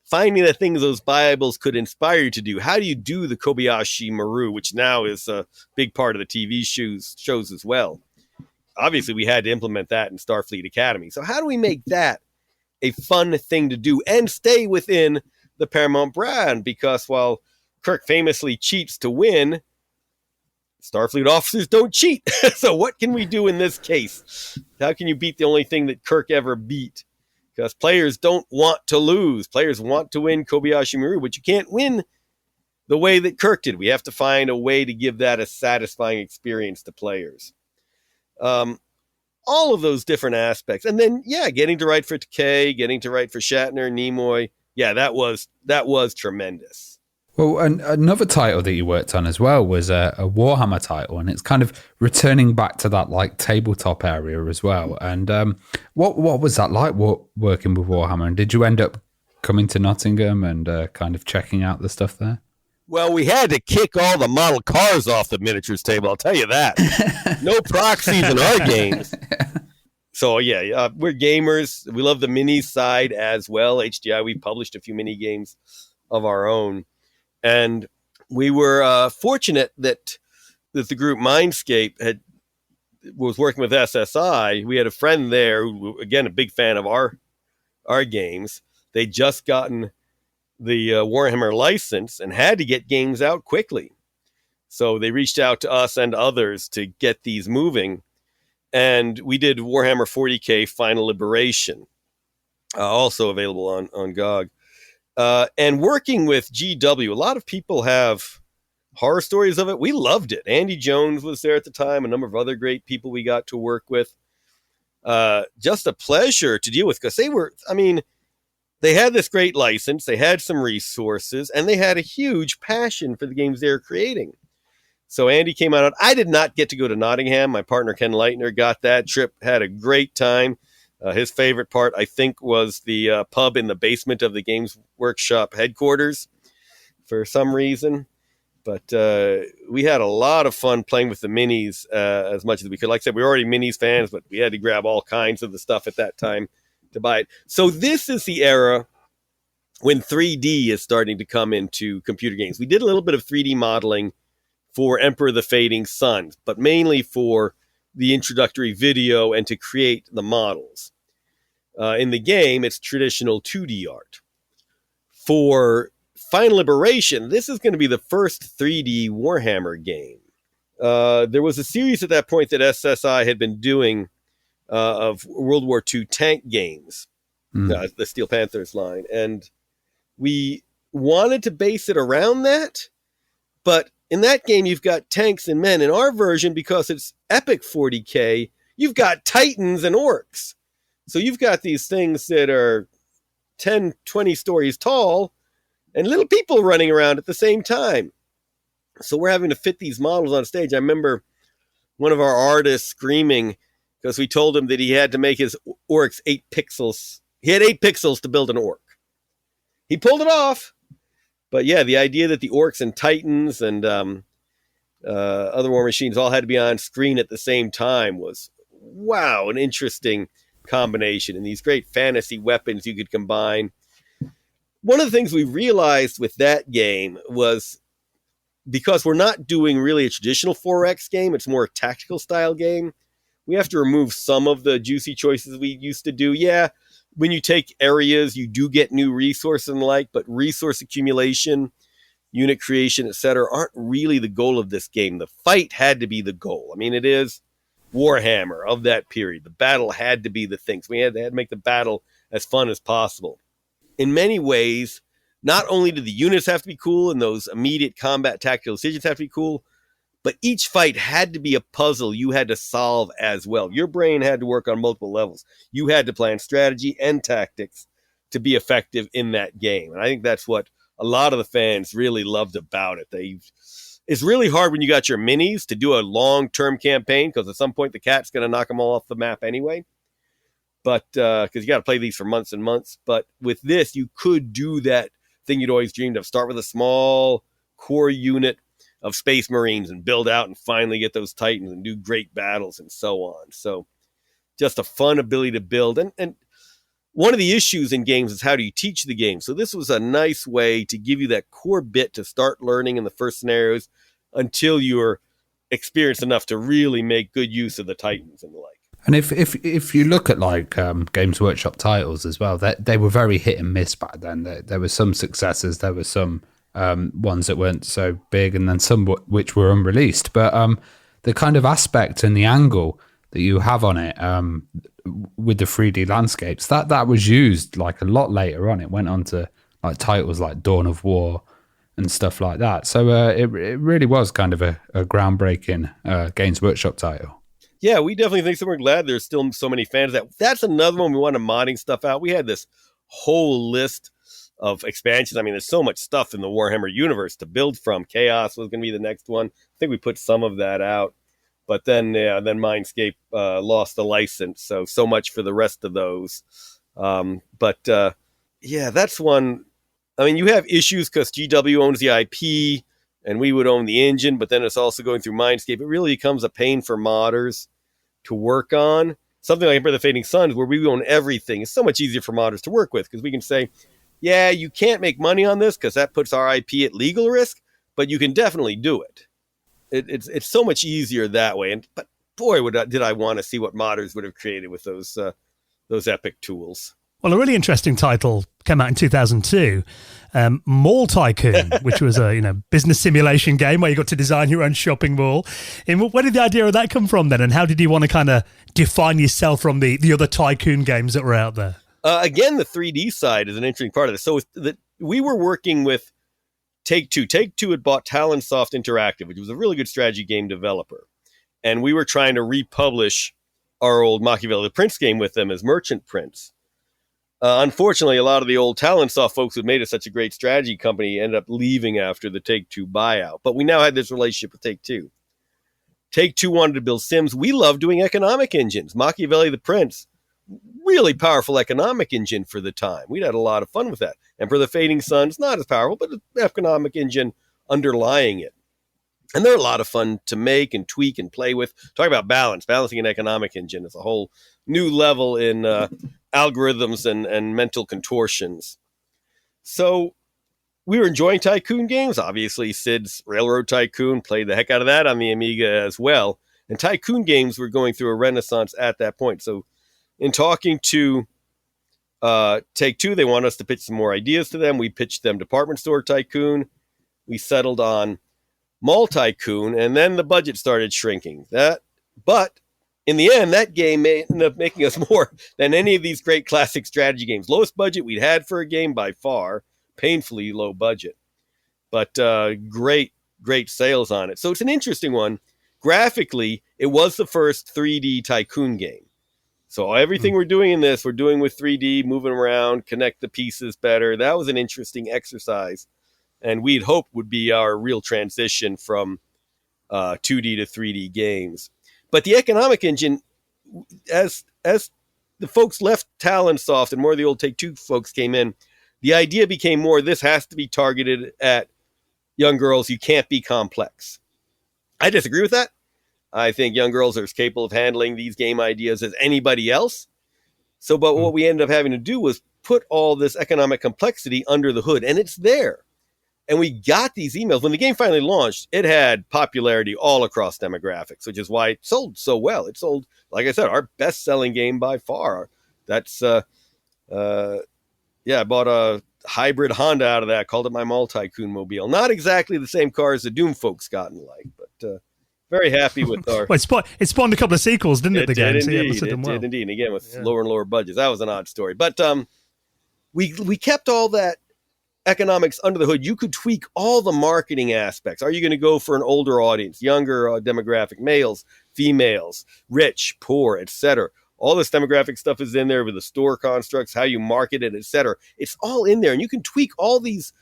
finding the things those Bibles could inspire you to do. How do you do the Kobayashi Maru, which now is a big part of the TV shows as well? Obviously, we had to implement that in Starfleet Academy. So how do we make that a fun thing to do and stay within the Paramount brand? Because while Kirk famously cheats to win, Starfleet officers don't cheat. So what can we do in this case? How can you beat the only thing that Kirk ever beat? Because players don't want to lose. Players want to win Kobayashi Maru, but you can't win the way that Kirk did. We have to find a way to give that a satisfying experience to players. All of those different aspects. And then, yeah, getting to write for Takei, getting to write for Shatner, Nimoy. Yeah, that was tremendous. Well, another title that you worked on as well was a Warhammer title, and it's kind of returning back to that like tabletop area as well. And what was that like working with Warhammer? And did you end up coming to Nottingham and kind of checking out the stuff there? Well, we had to kick all the model cars off the miniatures table, I'll tell you that. No proxies in our games. So, yeah, we're gamers. We love the mini side as well. HDI, we published a few mini games of our own. And we were fortunate that the group Mindscape was working with SSI. We had a friend there who, again, a big fan of our games. They'd just gotten the Warhammer license and had to get games out quickly. So they reached out to us and others to get these moving. And we did Warhammer 40K Final Liberation, also available on GOG. And working with GW, a lot of people have horror stories of it. We loved it. Andy Jones was there at the time, a number of other great people we got to work with. Just a pleasure to deal with, because they had this great license, they had some resources, and they had a huge passion for the games they were creating. So Andy came out. I did not get to go to Nottingham. My partner Ken Leitner got that trip, had a great time. His favorite part, I think, was the pub in the basement of the Games Workshop headquarters for some reason. But we had a lot of fun playing with the minis as much as we could. Like I said, we were already minis fans, but we had to grab all kinds of the stuff at that time to buy it. So this is the era when 3D is starting to come into computer games. We did a little bit of 3D modeling for Emperor of the Fading Suns, but mainly for the introductory video and to create the models. In the game, it's traditional 2D art. For Final Liberation, this is going to be the first 3D Warhammer game. There was a series at that point that SSI had been doing of World War II tank games, the Steel Panthers line. And we wanted to base it around that, but in that game, you've got tanks and men. In our version, because it's epic 40K, you've got titans and orcs. So you've got these things that are 10, 20 stories tall and little people running around at the same time. So we're having to fit these models on stage. I remember one of our artists screaming because we told him that he had to make his orcs 8 pixels. He had 8 pixels to build an orc. He pulled it off. But yeah, the idea that the orcs and titans and other war machines all had to be on screen at the same time was, wow, an interesting combination. And these great fantasy weapons you could combine. One of the things we realized with that game was, because we're not doing really a traditional 4X game, it's more a tactical style game, we have to remove some of the juicy choices we used to do. Yeah, when you take areas, you do get new resources and the like, but resource accumulation, unit creation, etc., aren't really the goal of this game. The fight had to be the goal. I mean, it is Warhammer of that period. The battle had to be the thing. So they had to make the battle as fun as possible. In many ways, not only do the units have to be cool and those immediate combat tactical decisions have to be cool, but each fight had to be a puzzle you had to solve as well. Your brain had to work on multiple levels. You had to plan strategy and tactics to be effective in that game. And I think that's what a lot of the fans really loved about it. It's really hard when you got your minis to do a long-term campaign, because at some point the cat's going to knock them all off the map anyway. But because you got to play these for months and months. But with this, you could do that thing you'd always dreamed of. Start with a small core unit of Space Marines and build out and finally get those Titans and do great battles and so on. So just a fun ability to build. And one of the issues in games is, how do you teach the game? So this was a nice way to give you that core bit to start learning in the first scenarios until you're experienced enough to really make good use of the Titans and the like. And if you look at like Games Workshop titles as well, they were very hit and miss back then. There were some successes, there were some ones that weren't so big, and then some which were unreleased. But the kind of aspect and the angle that you have on it with the 3D landscapes, that was used like a lot later on. It went on to like titles like Dawn of War and stuff like that. So it really was kind of a groundbreaking Games Workshop title. Yeah, we definitely think so. We're glad there's still so many fans. That's another one we wanted modding stuff out. We had this whole list of expansions. I mean, there's so much stuff in the Warhammer universe to build from. Chaos was going to be the next one. I think we put some of that out. But then Mindscape lost the license. So much for the rest of those. But that's one. I mean, you have issues because GW owns the IP and we would own the engine, but then it's also going through Mindscape. It really becomes a pain for modders to work on. Something like Emperor of the Fading Suns, where we own everything, is so much easier for modders to work with, because we can say, yeah, you can't make money on this because that puts our IP at legal risk, but you can definitely do it. It's so much easier that way. But boy, did I want to see what modders would have created with those epic tools. Well, a really interesting title came out in 2002, Mall Tycoon, which was a business simulation game where you got to design your own shopping mall. And where did the idea of that come from then? And how did you want to kind of define yourself from the other tycoon games that were out there? Again, the 3D side is an interesting part of this. So we were working with Take-Two. Take-Two had bought Talonsoft Interactive, which was a really good strategy game developer. And we were trying to republish our old Machiavelli the Prince game with them as merchant prints. Unfortunately, a lot of the old Talonsoft folks who made it such a great strategy company ended up leaving after the Take-Two buyout. But we now had this relationship with Take-Two. Take-Two wanted to build sims. We love doing economic engines. Machiavelli the Prince, really powerful economic engine for the time. We'd had a lot of fun with that. Emperor the Fading Sun's not as powerful, but an economic engine underlying it. And they're a lot of fun to make and tweak and play with. Talk about balance. Balancing an economic engine is a whole new level in algorithms and mental contortions. So we were enjoying Tycoon games. Obviously, Sid's Railroad Tycoon, played the heck out of that on the Amiga as well. And Tycoon games were going through a renaissance at that point. So in talking to Take-Two, they wanted us to pitch some more ideas to them. We pitched them Department Store Tycoon. We settled on Mall Tycoon, and then the budget started shrinking. But in the end, that game ended up making us more than any of these great classic strategy games. Lowest budget we'd had for a game by far, painfully low budget, but great sales on it. So it's an interesting one. Graphically, it was the first 3D Tycoon game. So everything we're doing in this, we're doing with 3D, moving around, connect the pieces better. That was an interesting exercise. And we'd hoped would be our real transition from 2D to 3D games. But the economic engine, as the folks left Talonsoft and more of the old Take-Two folks came in, the idea became more, this has to be targeted at young girls. You can't be complex. I disagree with that. I think young girls are as capable of handling these game ideas as anybody else. But what we ended up having to do was put all this economic complexity under the hood, and it's there. And we got these emails. When the game finally launched, it had popularity all across demographics, which is why it sold so well. It sold, like I said, our best-selling game by far. That's, I bought a hybrid Honda out of that, called it my Mall Tycoon Mobile. Not exactly the same car as the Doom folks got in like, but very happy with our... Well, it spawned a couple of sequels, didn't it, the game? Indeed. It did indeed. And again, with lower and lower budgets. That was an odd story. But we kept all that economics under the hood. You could tweak all the marketing aspects. Are you going to go for an older audience, younger demographic, males, females, rich, poor, etc.? All this demographic stuff is in there with the store constructs, how you market it, etc. It's all in there, and you can tweak all these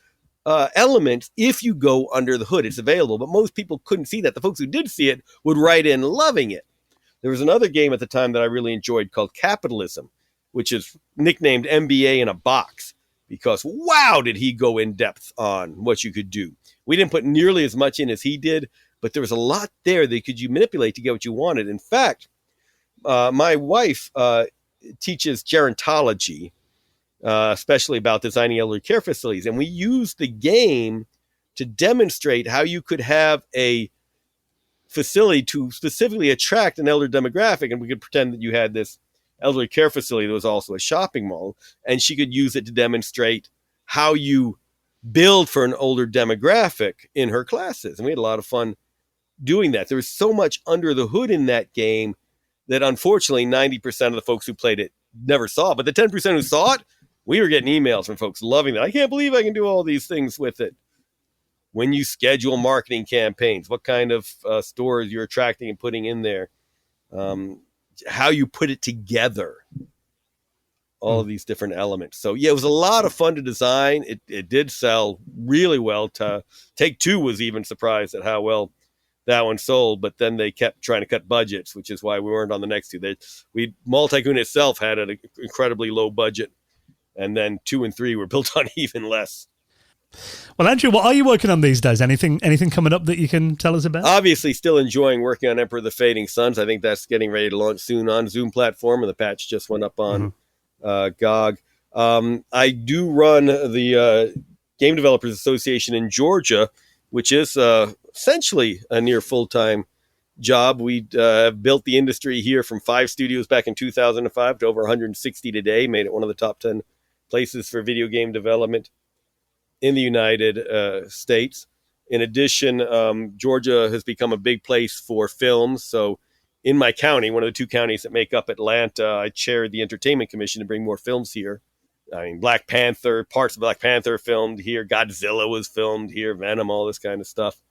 elements if you go under the hood. It's available, but most people couldn't see that. The folks who did see it would write in loving it. There was another game at the time that I really enjoyed called Capitalism, which is nicknamed MBA in a Box. Because, wow, did he go in depth on what you could do. We didn't put nearly as much in as he did, but there was a lot there that you manipulate to get what you wanted. In fact, my wife teaches gerontology, especially about designing elderly care facilities. And we used the game to demonstrate how you could have a facility to specifically attract an elder demographic. And we could pretend that you had this elderly care facility that was also a shopping mall, and she could use it to demonstrate how you build for an older demographic in her classes. And we had a lot of fun doing that. There was so much under the hood in that game that unfortunately 90% of the folks who played it never saw. But the 10% who saw it, we were getting emails from folks loving that. I can't believe I can do all these things with it. When you schedule marketing campaigns, what kind of stores you're attracting and putting in there. How you put it together, all of these different elements. So yeah, it was a lot of fun to design. It did sell really well. Take-Two was even surprised at how well that one sold, but then they kept trying to cut budgets, which is why we weren't on the next two. Mall Tycoon itself had an incredibly low budget, and then 2 and 3 were built on even less. Well, Andrew, what are you working on these days? Anything coming up that you can tell us about? Obviously, still enjoying working on Emperor of the Fading Suns. I think that's getting ready to launch soon on Zoom platform, and the patch just went up on GOG. I do run the Game Developers Association in Georgia, which is essentially a near full-time job. We built the industry here from 5 studios back in 2005 to over 160 today, made it one of the top 10 places for video game development in the United States. In addition, Georgia has become a big place for films. So in my county, one of the 2 counties that make up Atlanta, I chaired the Entertainment Commission to bring more films here. I mean, Black Panther, parts of Black Panther filmed here. Godzilla was filmed here, Venom, all this kind of stuff.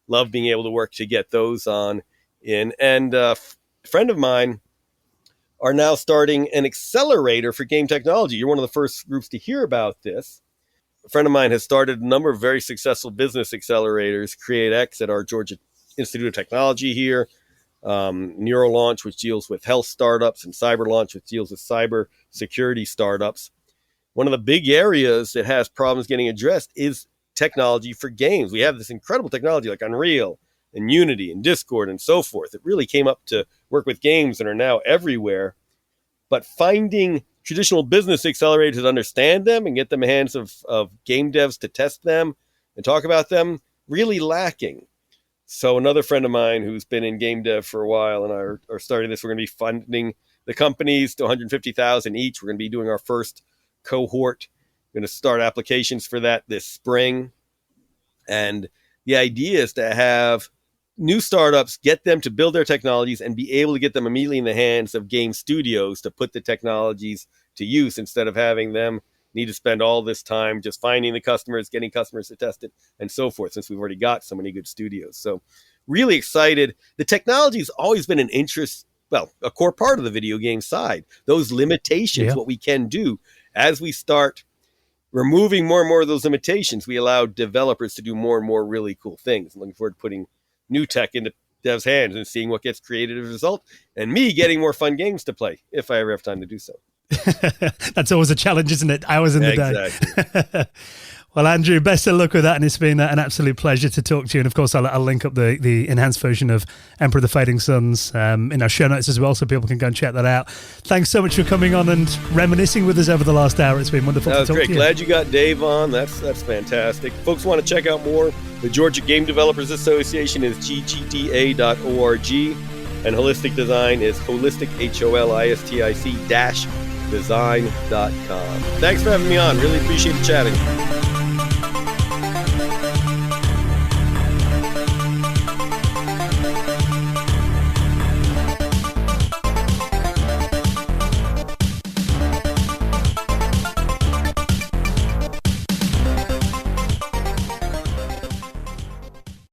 Love being able to work to get those on in. And a friend of mine are now starting an accelerator for game technology. You're one of the first groups to hear about this. A friend of mine has started a number of very successful business accelerators, CreateX at our Georgia Institute of Technology here, NeuroLaunch, which deals with health startups, and CyberLaunch, which deals with cyber security startups. One of the big areas that has problems getting addressed is technology for games. We have this incredible technology like Unreal and Unity and Discord and so forth. It really came up to work with games and are now everywhere. But finding traditional business accelerators that understand them and get them in the hands of game devs to test them and talk about them, really lacking. So another friend of mine who's been in game dev for a while and are starting this, we're going to be funding the companies to $150,000 each. We're going to be doing our first cohort. We're going to start applications for that this spring. And the idea is to have new startups, get them to build their technologies and be able to get them immediately in the hands of game studios to put the technologies to use, instead of having them need to spend all this time just finding the customers, getting customers to test it, and so forth, since we've already got so many good studios. So really excited. The technology has always been an interest, well, a core part of the video game side. Those limitations, what we can do. As we start removing more and more of those limitations, we allow developers to do more and more really cool things. I'm looking forward to putting new tech into devs' hands and seeing what gets created as a result, and me getting more fun games to play if I ever have time to do so. That's always a challenge, isn't it? Hours in the day. Well, Andrew, best of luck with that, and it's been an absolute pleasure to talk to you. And of course, I'll link up the enhanced version of Emperor of the Fading Suns in our show notes as well, so people can go and check that out. Thanks so much for coming on and reminiscing with us over the last hour. It's been wonderful to talk to you. Glad you got Dave on. That's fantastic. Folks want to check out more, the Georgia Game Developers Association is ggda.org, and Holistic Design is holistic, HOLISTIC -design.com. Thanks for having me on. Really appreciate the chatting.